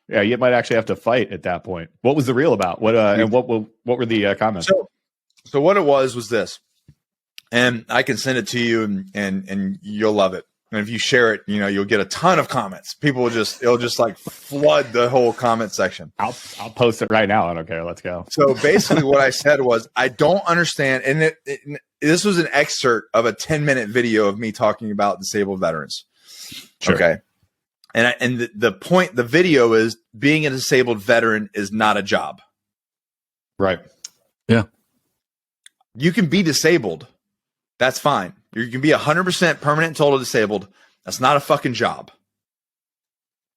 Yeah, you might actually have to fight at that point. What was the reel about? What were the comments? So what it was this, and I can send it to you, and you'll love it. And if you share it, you'll get a ton of comments. People it'll just like flood the whole comment section. I'll post it right now. I don't care. Let's go. So basically what I said was, I don't understand. And this was an excerpt of a 10-minute video of me talking about disabled veterans. Sure. Okay. And the point, the video is, being a disabled veteran is not a job. Right. Yeah. You can be disabled. That's fine. You can be 100% permanent and total disabled. That's not a fucking job.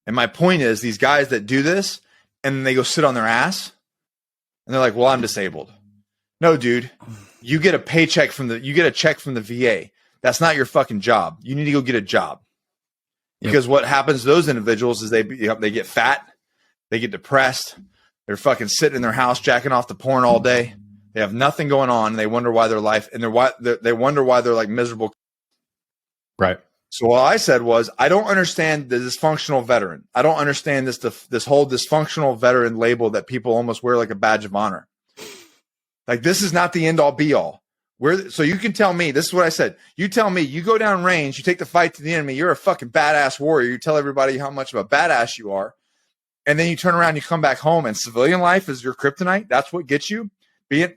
And my point is, these guys that do this and they go sit on their ass and they're like, well, I'm disabled. No, dude, you get a check from the VA. That's not your fucking job. You need to go get a job. Because what happens to those individuals is they get fat, they get depressed, they're fucking sitting in their house jacking off the porn all day. They have nothing going on, and they wonder why their life, and they wonder why they're like miserable. Right. So what I said was, I don't understand the dysfunctional veteran. I don't understand this whole dysfunctional veteran label that people almost wear like a badge of honor. Like, this is not the end all be all. So you can tell me, this is what I said. You tell me, you go down range, you take the fight to the enemy, you're a fucking badass warrior. You tell everybody how much of a badass you are. And then you turn around, you come back home, and civilian life is your kryptonite. That's what gets you. Being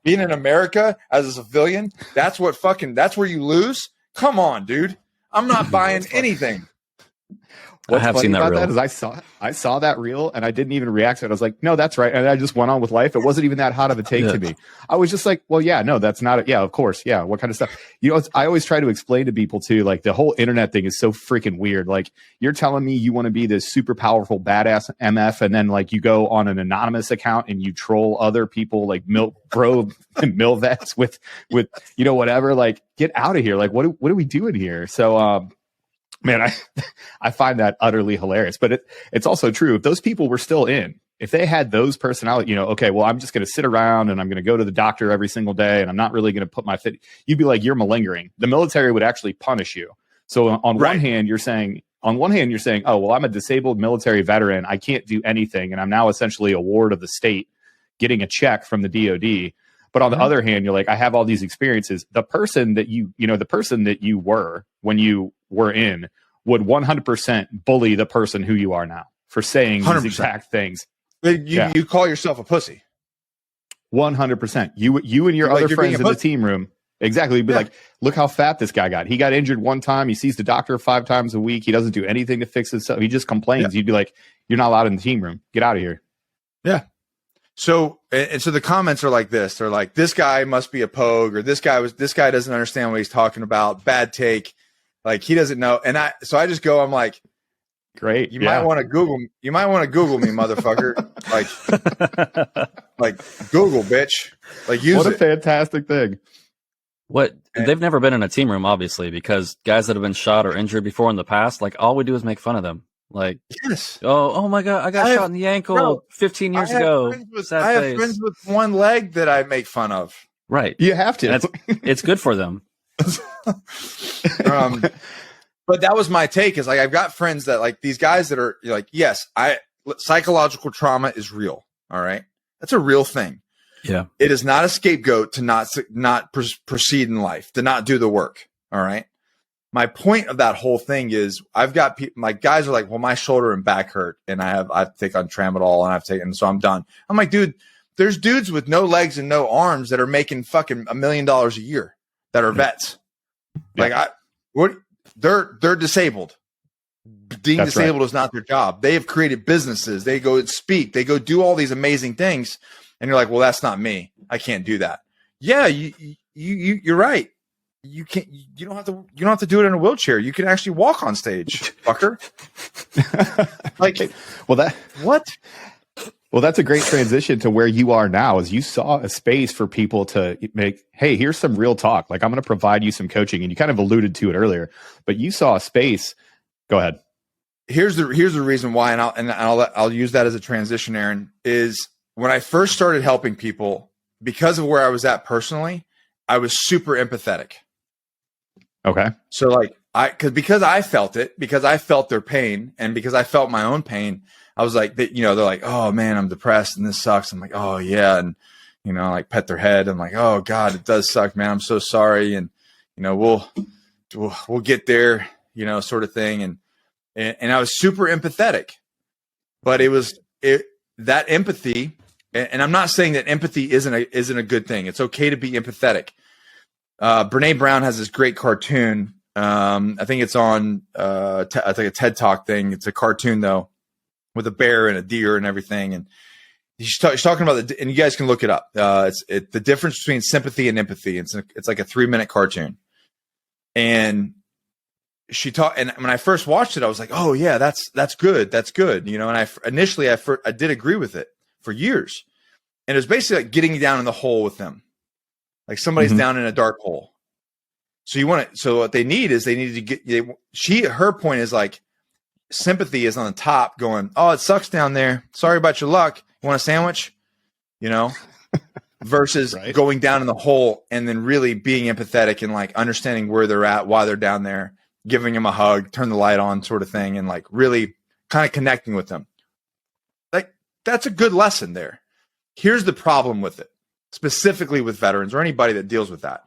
in America as a civilian, that's where you lose. Come on, dude. I'm not buying anything. What's I have funny seen that about reel. that is I saw that reel and I didn't even react to it. I was like, no, that's right. And I just went on with life. It wasn't even that hot of a take to me. I was just like, well, yeah, no, that's not it. Yeah, of course. Yeah. What kind of stuff? You know, I always try to explain to people too, like the whole internet thing is so freaking weird. Like you're telling me you want to be this super powerful badass MF and then like you go on an anonymous account and you troll other people like mill vets with, you know, whatever, like get out of here. Like, what are we doing here? So, man, I find that utterly hilarious, but it's also true. If those people were still in, if they had those personality, you know, okay, well, I'm just going to sit around and I'm going to go to the doctor every single day and I'm not really going to put my fit. You'd be like, you're malingering. The military would actually punish you. So on one hand, you're saying, oh, well, I'm a disabled military veteran. I can't do anything. And I'm now essentially a ward of the state getting a check from the DOD. But on the other hand, you're like, I have all these experiences. The person that you were when you were in would 100% bully the person who you are now for saying 100%. These exact things. You call yourself a pussy. 100%. You and your other friends in the team room. Exactly. You'd be like, look how fat this guy got. He got injured one time. He sees the doctor 5 times a week. He doesn't do anything to fix himself. He just complains. You'd be like, you're not allowed in the team room. Get out of here. Yeah. So the comments are like this. They're like, this guy must be a pogue, or this guy doesn't understand what he's talking about. Bad take. Like he doesn't know. And I just go, I'm like, great. You might want to Google me, motherfucker. like Google, bitch. Like use What a fantastic thing. They've never been in a team room, obviously, because guys that have been shot or injured before in the past, like all we do is make fun of them. Like, yes. Oh my God, I got shot in the ankle 15 years ago. I have friends with one leg that I make fun of. Right. You have to. It's good for them. But that was my take, is like, I've got friends that like these guys that are like, yes, psychological trauma is real. All right. That's a real thing. Yeah. It is not a scapegoat to not proceed in life, to not do the work. All right. My point of that whole thing is I've got people, my guys are like, well, my shoulder and back hurt and I take on tramadol and so I'm done. I'm like, dude, there's dudes with no legs and no arms that are making fucking $1 million a year that are vets. Like they're disabled. Being disabled is not their job. They have created businesses. They go speak, they go do all these amazing things. And you're like, well, that's not me. I can't do that. Yeah. You're right. You don't have to do it in a wheelchair. You can actually walk on stage, fucker. Like, Well, that's a great transition to where you are now, is you saw a space for people to make, hey, here's some real talk. Like I'm going to provide you some coaching, and you kind of alluded to it earlier, but you saw a space. Go ahead. Here's the reason why. And I'll use that as a transition, Aaron, is when I first started helping people, because of where I was at personally, I was super empathetic. Okay. So like because I felt it, because I felt their pain, and because I felt my own pain, I was like, they're like, oh man, I'm depressed and this sucks. I'm like, oh yeah. And, like pet their head. I'm like, oh God, it does suck, man. I'm so sorry. And, we'll get there, sort of thing. And I was super empathetic, but that empathy, and I'm not saying that empathy isn't a good thing. It's okay to be empathetic. Brene Brown has this great cartoon. I think it's on I think a TED Talk thing. It's a cartoon though, with a bear and a deer and everything. And she's talking about and you guys can look it up. It's the difference between sympathy and empathy. It's like a 3-minute cartoon. And she taught, and when I first watched it, I was like, oh yeah, that's good. That's good. And I did agree with it for years. And it was basically like getting down in the hole with them. Like somebody's down in a dark hole. So so what they need is her point is like, sympathy is on the top going, oh, it sucks down there. Sorry about your luck. You want a sandwich? Versus going down in the hole and then really being empathetic and like understanding where they're at, why they're down there, giving them a hug, turn the light on sort of thing. And like really kind of connecting with them. Like that's a good lesson there. Here's the problem with it, specifically with veterans or anybody that deals with that.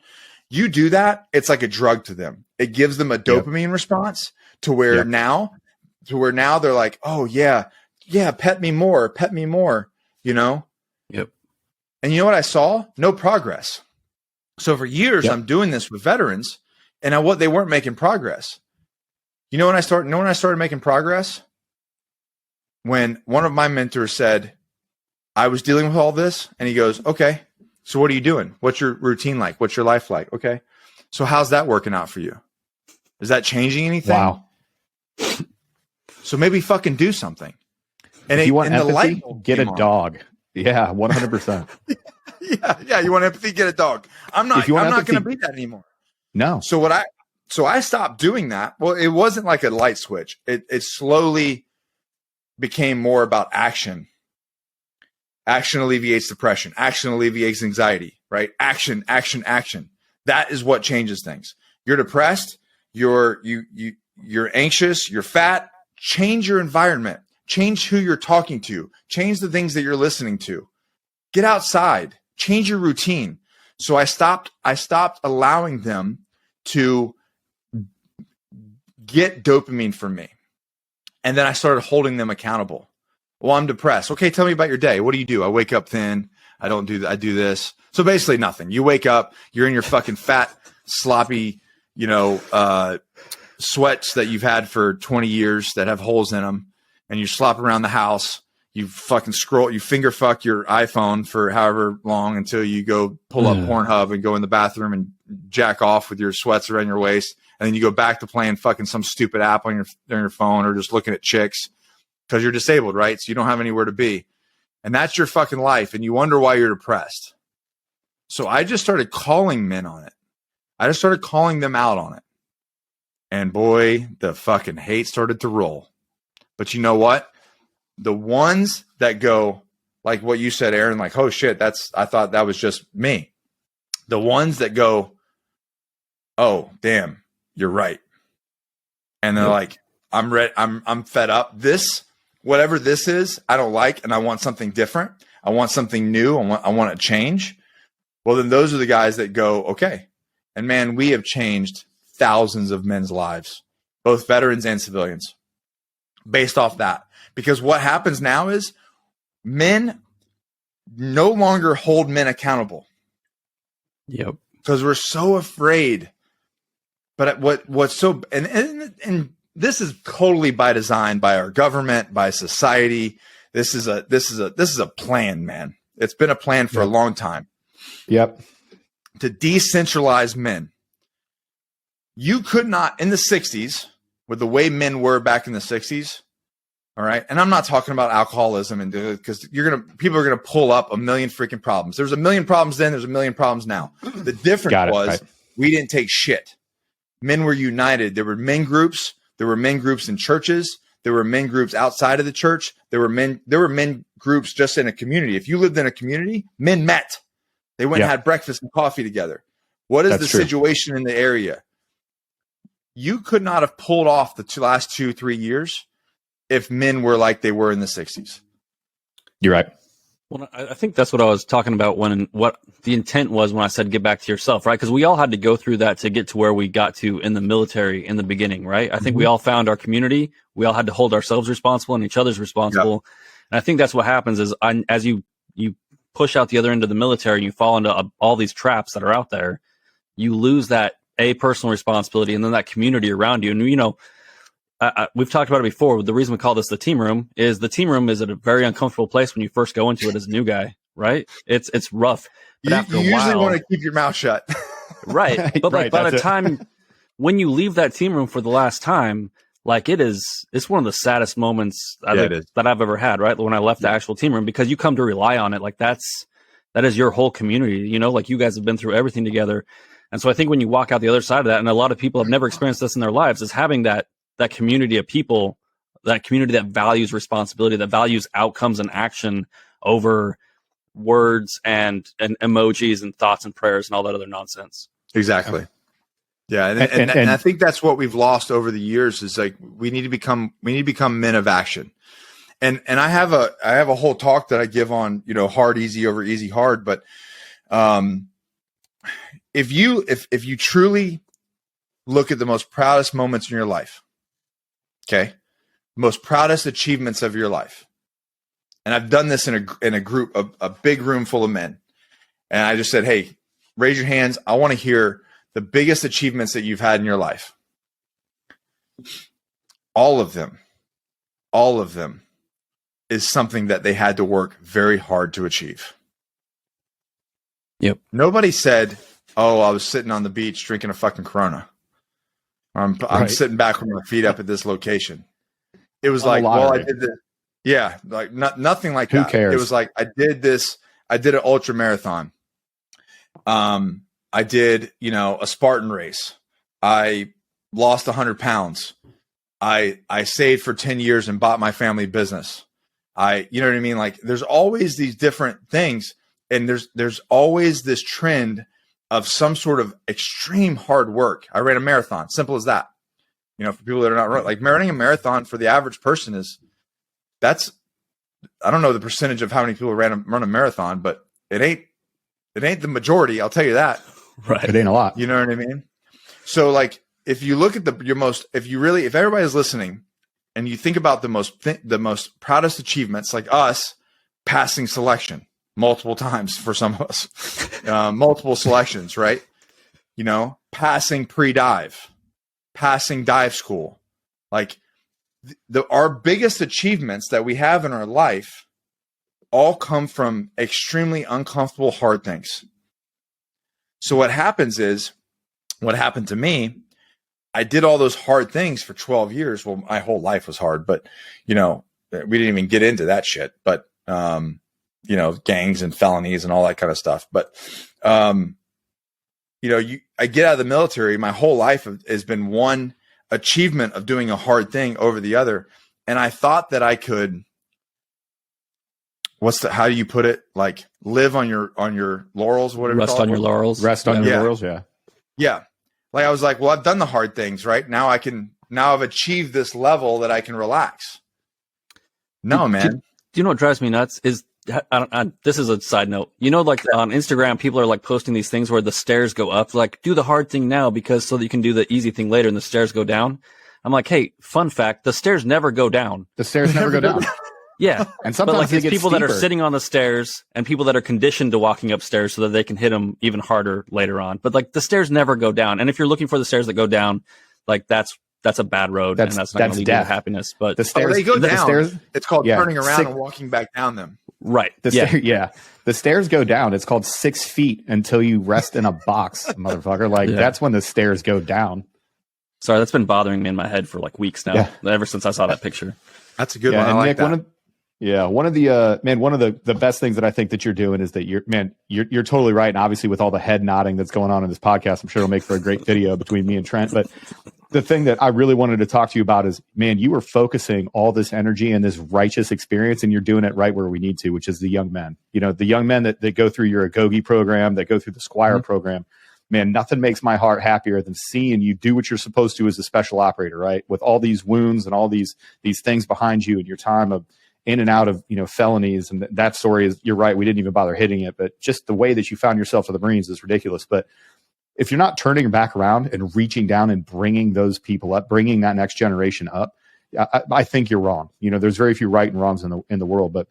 You do that, it's like a drug to them. It gives them a dopamine response to where now they're like, oh yeah, pet me more. Yep. And you know what I saw? No progress. So for years, I'm doing this with veterans, and they weren't making progress. You know when I started making progress? When one of my mentors said, I was dealing with all this, and he goes, okay, so what are you doing? What's your routine like? What's your life like? Okay. So how's that working out for you? Is that changing anything? Wow. So maybe fucking do something. And if you want empathy, get a on. dog. Yeah, 100%. yeah. You want empathy? Get a dog. I'm not going to be that anymore. No. So I stopped doing that. Well, it wasn't like a light switch. It slowly became more about action. Action alleviates depression. Action alleviates anxiety, right? Action. That is what changes things. You're depressed. You're anxious. You're fat. Change your environment. Change who you're talking to. Change the things that you're listening to. Get outside. Change your routine. So I stopped allowing them to get dopamine from me. And then I started holding them accountable. Well, I'm depressed. Okay, tell me about your day. What do you do? I wake up thin. I don't do that. I do this. So basically nothing. You wake up, you're in your fucking fat, sloppy, sweats that you've had for 20 years that have holes in them, and you slop around the house. You fucking scroll, you finger fuck your iPhone for however long until you go pull up Pornhub and go in the bathroom and jack off with your sweats around your waist. And then you go back to playing fucking some stupid app on your phone, or just looking at chicks because you're disabled, right? So you don't have anywhere to be. And that's your fucking life. And you wonder why you're depressed. So I just started calling men on it. I just started calling them out on it. And boy, the fucking hate started to roll. But you know what? The ones that go, like what you said, Aaron, like, oh shit, I thought that was just me. The ones that go, oh, damn, you're right. And they're like, I'm ready. I'm fed up. Whatever this is, I don't like, and I want something different. I want something new. I want to change. Well, then those are the guys that go, okay. And man, we have changed thousands of men's lives, both veterans and civilians, based off that. Because what happens now is men no longer hold men accountable. Yep. Because we're so afraid. But what's so and this is totally by design, by our government, by society. This is a plan, man. It's been a plan for a long time. Yep. To decentralize men. You could not, in the 60s, with the way men were back in the 60s, all right? And I'm not talking about alcoholism, and because people are gonna pull up a million freaking problems. There's a million problems then, there's a million problems now. The difference was we didn't take shit. Men were united. There were men groups. There were men groups in churches. There were men groups outside of the church. There were men groups just in a community. If you lived in a community, men met. They went and had breakfast and coffee together. What is the situation in the area? You could not have pulled off the last 2-3 years if men were like they were in the 60s. You're right. Well, I think that's what I was talking about what the intent was when I said get back to yourself, right? Because we all had to go through that to get to where we got to in the military in the beginning, right? I think we all found our community. We all had to hold ourselves responsible and each other's responsible. Yep. And I think that's what happens is as you push out the other end of the military and you fall into all these traps that are out there, you lose that personal responsibility and then that community around you. And, we've talked about it before. The reason we call this the team room is at a very uncomfortable place when you first go into it as a new guy, right? It's rough. But after a while, usually want to keep your mouth shut. Right. But by the time when you leave that team room for the last time, like it's one of the saddest moments that I've ever had, right? When I left the actual team room, because you come to rely on it. Like that is your whole community, like you guys have been through everything together. And so I think when you walk out the other side of that, and a lot of people have never experienced this in their lives, is having that community of people, that community that values responsibility, that values outcomes and action over words and emojis and thoughts and prayers and all that other nonsense. Exactly. Yeah. And I think that's what we've lost over the years is like, we need to become men of action. And I have a whole talk that I give on, hard, easy over easy, hard. But, if you truly look at the most proudest moments in your life, okay, most proudest achievements of your life, and I've done this in a group, a big room full of men, and I just said, hey, raise your hands. I want to hear the biggest achievements that you've had in your life. all of them is something that they had to work very hard to achieve. Yep. Nobody said, "Oh, I was sitting on the beach drinking a fucking Corona. I'm sitting back with my feet up at this location." It was like, "Well, I did this." Yeah, like nothing like that. Who cares? It was like, I did this. I did an ultra marathon. I did, a Spartan race. I lost 100 pounds. I saved for 10 years and bought my family business. You know what I mean? Like, there's always these different things, and there's always this trend of some sort of extreme hard work. I ran a marathon, simple as that. For people that are not like running a marathon for the average person I don't know the percentage of how many people run a marathon, but it ain't the majority. I'll tell you that. Right. It ain't a lot. You know what I mean? So like, if you look at if everybody's listening and you think about the most proudest achievements, like us passing selection multiple times for some of us, multiple selections, right? Passing pre-dive, passing dive school, like our biggest achievements that we have in our life all come from extremely uncomfortable, hard things. So what happened to me, I did all those hard things for 12 years. Well, my whole life was hard, but we didn't even get into that shit, but, gangs and felonies and all that kind of stuff. But, I get out of the military. My whole life has been one achievement of doing a hard thing over the other. And I thought that I could, how do you put it? Like, live on your laurels, whatever. Rest on your laurels. Rest on your laurels. Yeah. Yeah. Like, I was like, well, I've done the hard things, right? Now I've achieved this level that I can relax. No, man. Do you know what drives me nuts is, this is a side note. Like on Instagram, people are like posting these things where the stairs go up, like, do the hard thing now so that you can do the easy thing later and the stairs go down. I'm like, hey, fun fact, the stairs never go down. The stairs never go down. Yeah. And sometimes it's people steeper. that are sitting on the stairs and people that are conditioned to walking upstairs so that they can hit them even harder later on. But like, the stairs never go down. And if you're looking for the stairs that go down, like, that's a bad road, and that's not going to lead you to happiness. But the stairs, they go down. It's called turning around 6 and walking back down them. Right. The stairs go down. It's called 6 feet until you rest in a box, motherfucker. Like, that's when the stairs go down. Sorry, that's been bothering me in my head for like weeks now. Ever since I saw that picture. That's a good one. I like Nick, that. One of the best things that I think that you're doing is that you're totally right. And obviously, with all the head nodding that's going on in this podcast, I'm sure it'll make for a great video between me and Trent. But the thing that I really wanted to talk to you about is, man, you are focusing all this energy and this righteous experience, and you're doing it right where we need to, which is the young men. The young men that go through your Agogi program, that go through the Squire program. Man, nothing makes my heart happier than seeing you do what you're supposed to as a special operator, right? With all these wounds and all these things behind you, and your time of in and out of felonies. And that story is, you're right, we didn't even bother hitting it, but just the way that you found yourself for the Marines is ridiculous. But if you're not turning back around and reaching down and bringing those people up, bringing that next generation up, I think you're wrong. There's very few right and wrongs in the world, but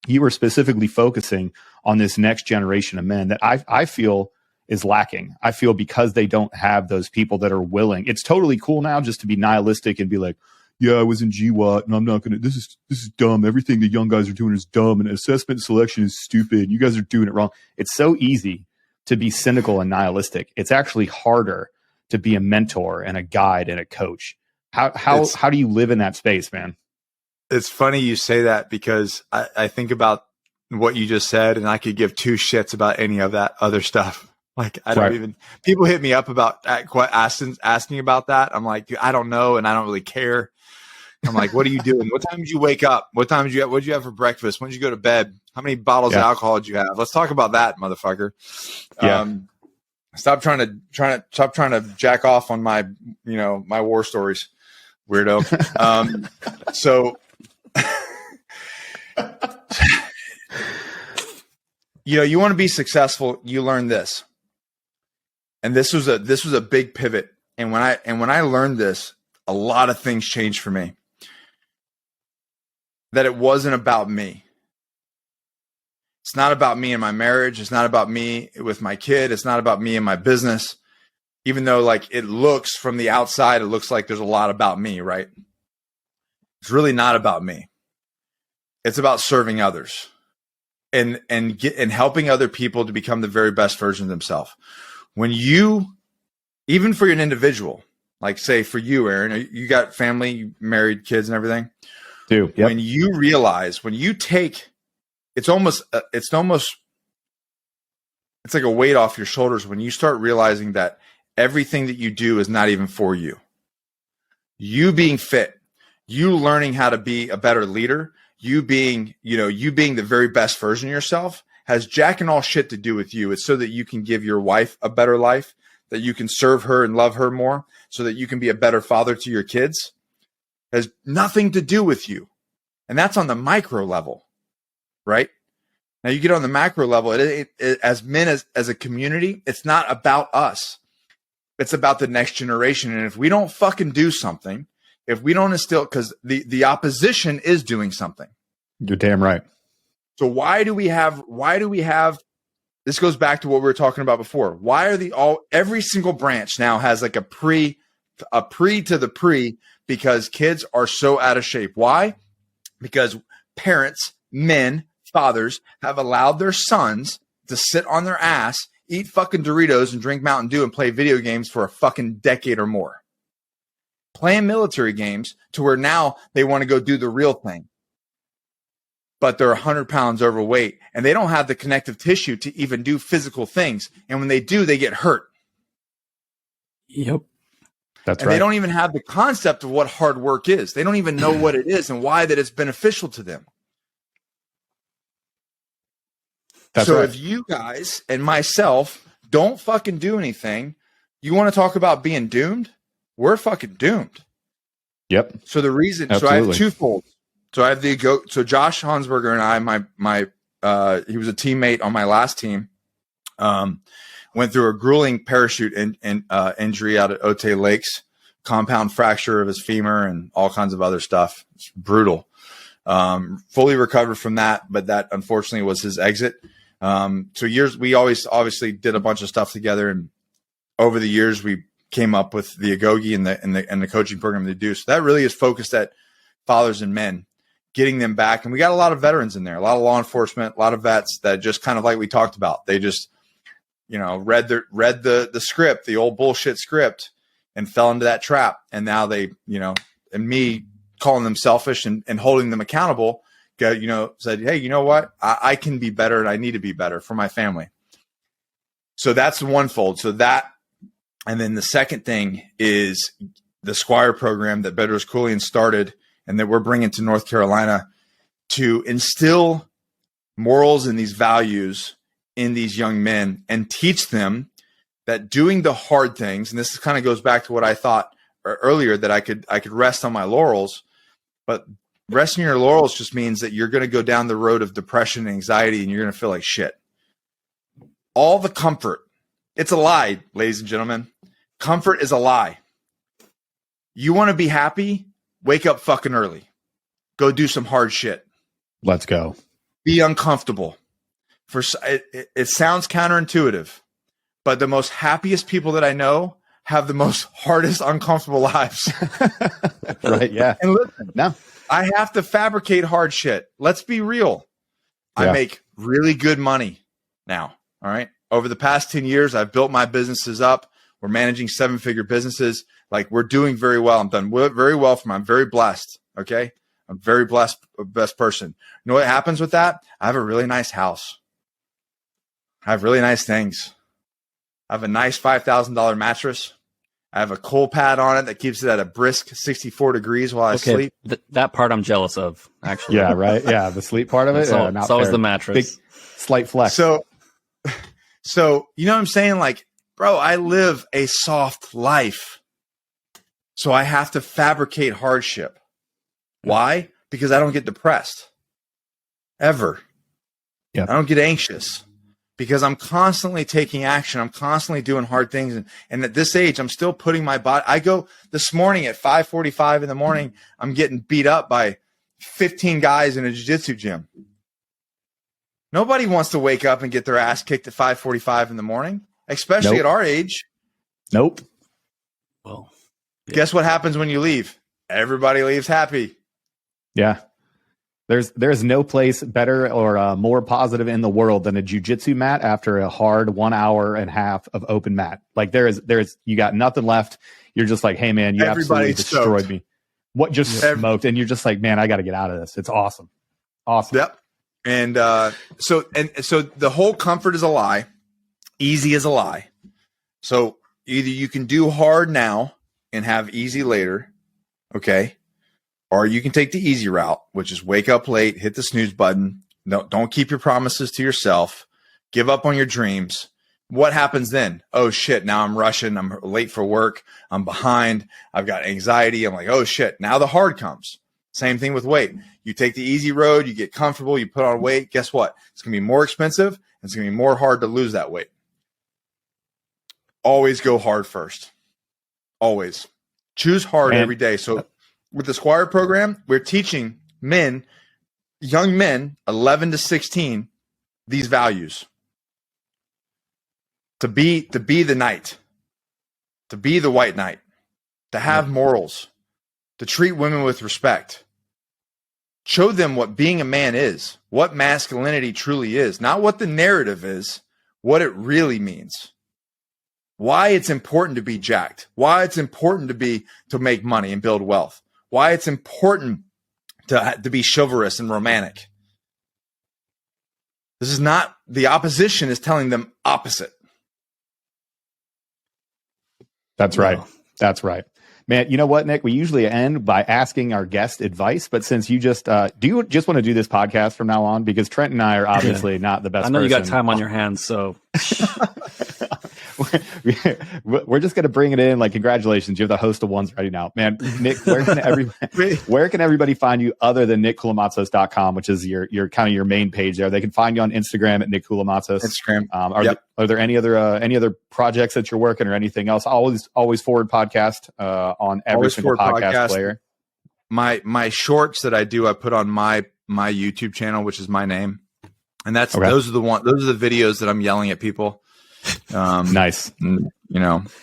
you were specifically focusing on this next generation of men that I feel is lacking. I feel because they don't have those people that are willing. It's totally cool now just to be nihilistic and be like, yeah, I was in GWAT and I'm not going to, this is dumb. Everything the young guys are doing is dumb, and assessment selection is stupid. You guys are doing it wrong. It's so easy to be cynical and nihilistic. It's actually harder to be a mentor and a guide and a coach. How do you live in that space, man? It's funny you say that, because I think about what you just said, and I could give two shits about any of that other stuff. Like, I don't even, people hit me up about asking about that. I'm like, I don't know. And I don't really care. I'm like, what are you doing? What time did you wake up? What did you have for breakfast? When did you go to bed? How many bottles of alcohol did you have? Let's talk about that, motherfucker. Yeah. Stop trying to jack off on my, my war stories, weirdo. So, you want to be successful, you learn this. And this was a big pivot. And when I learned this, a lot of things changed for me. That it wasn't about me. It's not about me and my marriage. It's not about me with my kid. It's not about me and my business. Even though, like, it looks from the outside, it looks like there's a lot about me, right? It's really not about me. It's about serving others and helping other people to become the very best version of themselves. When you, even for an individual, like say for you, Aaron, you got family, you married, kids and everything. Do. Yep. When you realize, when you take, it's like a weight off your shoulders when you start realizing that everything that you do is not even for you. You being fit, you learning how to be a better leader, you being the very best version of yourself has jack and all shit to do with you. It's so that you can give your wife a better life, that you can serve her and love her more, so that you can be a better father to your kids. It has nothing to do with you. And that's on the micro level, right? Now you get on the macro level, as men, as a community, it's not about us. It's about the next generation. And if we don't fucking do something, if we don't instill, because the opposition is doing something. You're damn right. So why do we have, this goes back to what we were talking about before. Why are every single branch now has like a pre to the pre, because kids are so out of shape. Why? Because parents, men, fathers have allowed their sons to sit on their ass, eat fucking Doritos and drink Mountain Dew and play video games for a fucking decade or more. Playing military games to where now they want to go do the real thing. But they're 100 pounds overweight and they don't have the connective tissue to even do physical things. And when they do, they get hurt. Yep. That's and right. They don't even have the concept of what hard work is. They don't even know what it is and why that it's beneficial to them. That's so right. If you guys and myself don't fucking do anything, you want to talk about being doomed? We're fucking doomed. Yep. So the reason, Absolutely. so I have twofold. So I have so Josh Hansberger and I, he was a teammate on my last team, went through a grueling parachute injury out at Otay Lakes, compound fracture of his femur and all kinds of other stuff. It's brutal. Fully recovered from that, but that unfortunately was his exit. We always obviously did a bunch of stuff together, and over the years we came up with the Agogi and the coaching program they do. So that really is focused at fathers and men, getting them back. And we got a lot of veterans in there, a lot of law enforcement, a lot of vets that just kind of like we talked about. They just, read the script, the old bullshit script, and fell into that trap. And now they, and me calling them selfish and holding them accountable, said, hey, you know what? I can be better and I need to be better for my family. So that's one fold. So that, and then the second thing is the Squire program that Bedros Keuilian started and that we're bringing to North Carolina to instill morals and these values in these young men and teach them that doing the hard things, and this kind of goes back to what I thought earlier, that I could rest on my laurels, but resting your laurels just means that you're going to go down the road of depression and anxiety and you're going to feel like shit. All the comfort, it's a lie, ladies and gentlemen. Comfort is a lie. You want to be happy? Wake up fucking early. Go do some hard shit. Let's go. Be uncomfortable. It sounds counterintuitive, but the most happiest people that I know have the most hardest uncomfortable lives. Right, yeah. And listen, No. I have to fabricate hard shit. Let's be real. Yeah. I make really good money now. All right. Over the past 10 years, I've built my businesses up. We're managing 7-figure businesses. Like, we're doing very well. I'm done very well for me. I'm very blessed. Okay. I'm very blessed, best person. You know what happens with that? I have a really nice house. I have really nice things. I have a nice $5,000 mattress. I have a coal pad on it that keeps it at a brisk 64 degrees while I sleep. That part I'm jealous of, actually. Yeah, right. Yeah, the sleep part of it. It's always the mattress. Big, slight flex. So you know what I'm saying? Like, bro, I live a soft life. So I have to fabricate hardship. Why? Because I don't get depressed. Ever. Yeah. I don't get anxious. Because I'm constantly taking action. I'm constantly doing hard things. And at this age, I'm still putting my body. I go this morning at 5:45 in the morning, I'm getting beat up by 15 guys in a jiu-jitsu gym. Nobody wants to wake up and get their ass kicked at 5:45 in the morning, especially at our age. Nope. Well, Guess what happens when you leave? Everybody leaves happy. Yeah. There's no place better or more positive in the world than a jiu-jitsu mat after a hard 1 hour and a half of open mat. Like there's you got nothing left. You're just like, hey man, you absolutely destroyed me. What just smoked? And you're just like, man, I got to get out of this. It's awesome. Awesome. Yep. And so the whole comfort is a lie. Easy is a lie. So either you can do hard now and have easy later. Okay. Or you can take the easy route, which is wake up late, hit the snooze button. Don't keep your promises to yourself. Give up on your dreams. What happens then? Oh, shit. Now I'm rushing. I'm late for work. I'm behind. I've got anxiety. I'm like, oh, shit. Now the hard comes. Same thing with weight. You take the easy road. You get comfortable. You put on weight. Guess what? It's going to be more expensive. And it's going to be more hard to lose that weight. Always go hard first. Always. Choose hard every day. So with the Squire program, we're teaching young men, 11 to 16, these values. To be the knight, to be the white knight, to have morals, to treat women with respect. Show them what being a man is, what masculinity truly is, not what the narrative is, what it really means. Why it's important to be jacked, why it's important to make money and build wealth. Why it's important to be chivalrous and romantic. This is not, the opposition is telling them opposite. That's right. That's right. Man, you know what, Nick? We usually end by asking our guest advice, but since you just, do you just want to do this podcast from now on? Because Trent and I are obviously not the best. I know person. You got time on your hands, so. We're just going to bring it in. Like, congratulations. You have the host of Ones Ready now. Man, Nick, where can everybody find you other than NickKoumalatsos.com, which is your kind of your main page there? They can find you on Instagram at Nick Koumalatsos. Instagram. Are there any other projects that you're working or anything else? Always Forward podcast on every single podcast player. My shorts that I do, I put on my YouTube channel, which is my name. And those are the videos that I'm yelling at people. Nice.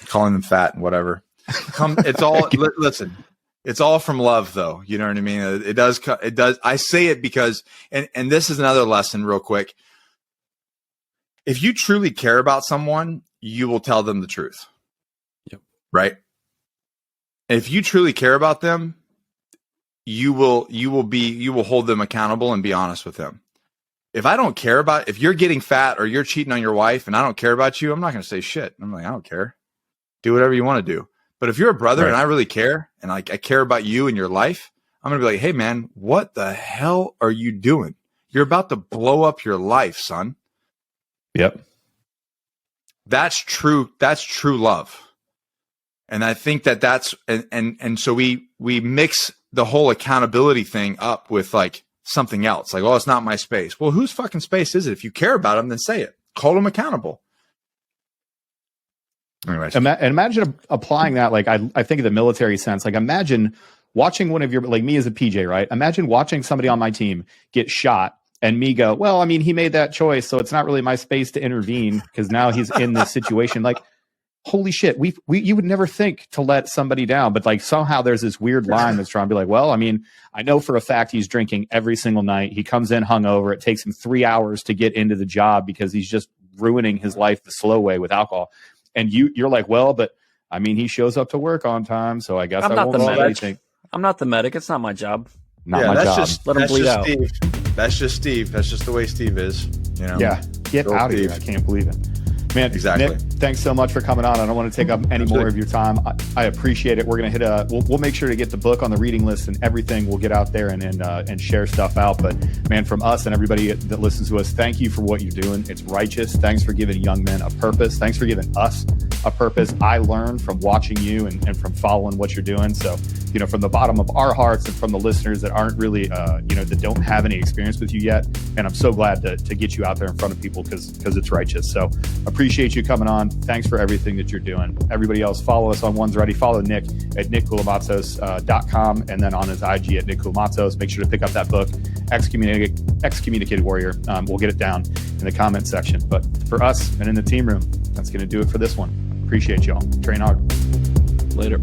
Calling them fat and whatever. It's all, listen, it's all from love though. You know what I mean? It does. I say it because, and this is another lesson real quick. If you truly care about someone, you will tell them the truth. Yep. Right. If you truly care about them, you will hold them accountable and be honest with them. If I don't care about, if you're getting fat or you're cheating on your wife and I don't care about you, I'm not going to say shit. I'm like, I don't care. Do whatever you want to do. But if you're a brother and I really care and I care about you and your life, I'm going to be like, hey man, what the hell are you doing? You're about to blow up your life, son. Yep. That's true. That's true love. And I think that's, and so we mix the whole accountability thing up with like something else. Like, oh, it's not my space. Well, whose fucking space is it? If you care about them, then say it. Hold them accountable. Anyways. And imagine applying that. Like, I think of the military sense. Like, imagine watching one of your, like me as a PJ, right? Imagine watching somebody on my team get shot and me go, well, I mean, he made that choice, so it's not really my space to intervene because now he's in this situation. Like, holy shit, you would never think to let somebody down, but like somehow there's this weird line that's trying to be like, well, I mean, I know for a fact he's drinking every single night. He comes in hungover. It takes him 3 hours to get into the job because he's just ruining his life the slow way with alcohol. And you're like, well, but I mean, he shows up to work on time, so I guess I won't say anything. I'm not the medic. It's not my job. Not my job. Let him bleed out. Steve. That's just Steve. That's just the way Steve is. You know? Yeah. Get out of here. I can't believe it. Man, exactly. Nick, thanks so much for coming on. I don't want to take up any more of your time. I appreciate it. We're going to hit we'll make sure to get the book on the reading list and everything. We'll get out there and share stuff out. But man, from us and everybody that listens to us, thank you for what you're doing. It's righteous. Thanks for giving young men a purpose. Thanks for giving us a purpose. I learned from watching you and from following what you're doing. So, from the bottom of our hearts and from the listeners that aren't really, that don't have any experience with you yet. And I'm so glad to get you out there in front of people because it's righteous. So appreciate you coming on. Thanks for everything that you're doing. Everybody else, follow us on Ones Ready. Follow Nick at NickKoumalatsos.com and then on his IG at Nick Koumalatsos. Make sure to pick up that book, Excommunicated Warrior. We'll get it down in the comment section. But for us and in the team room, that's going to do it for this one. Appreciate y'all. Train hard. Later.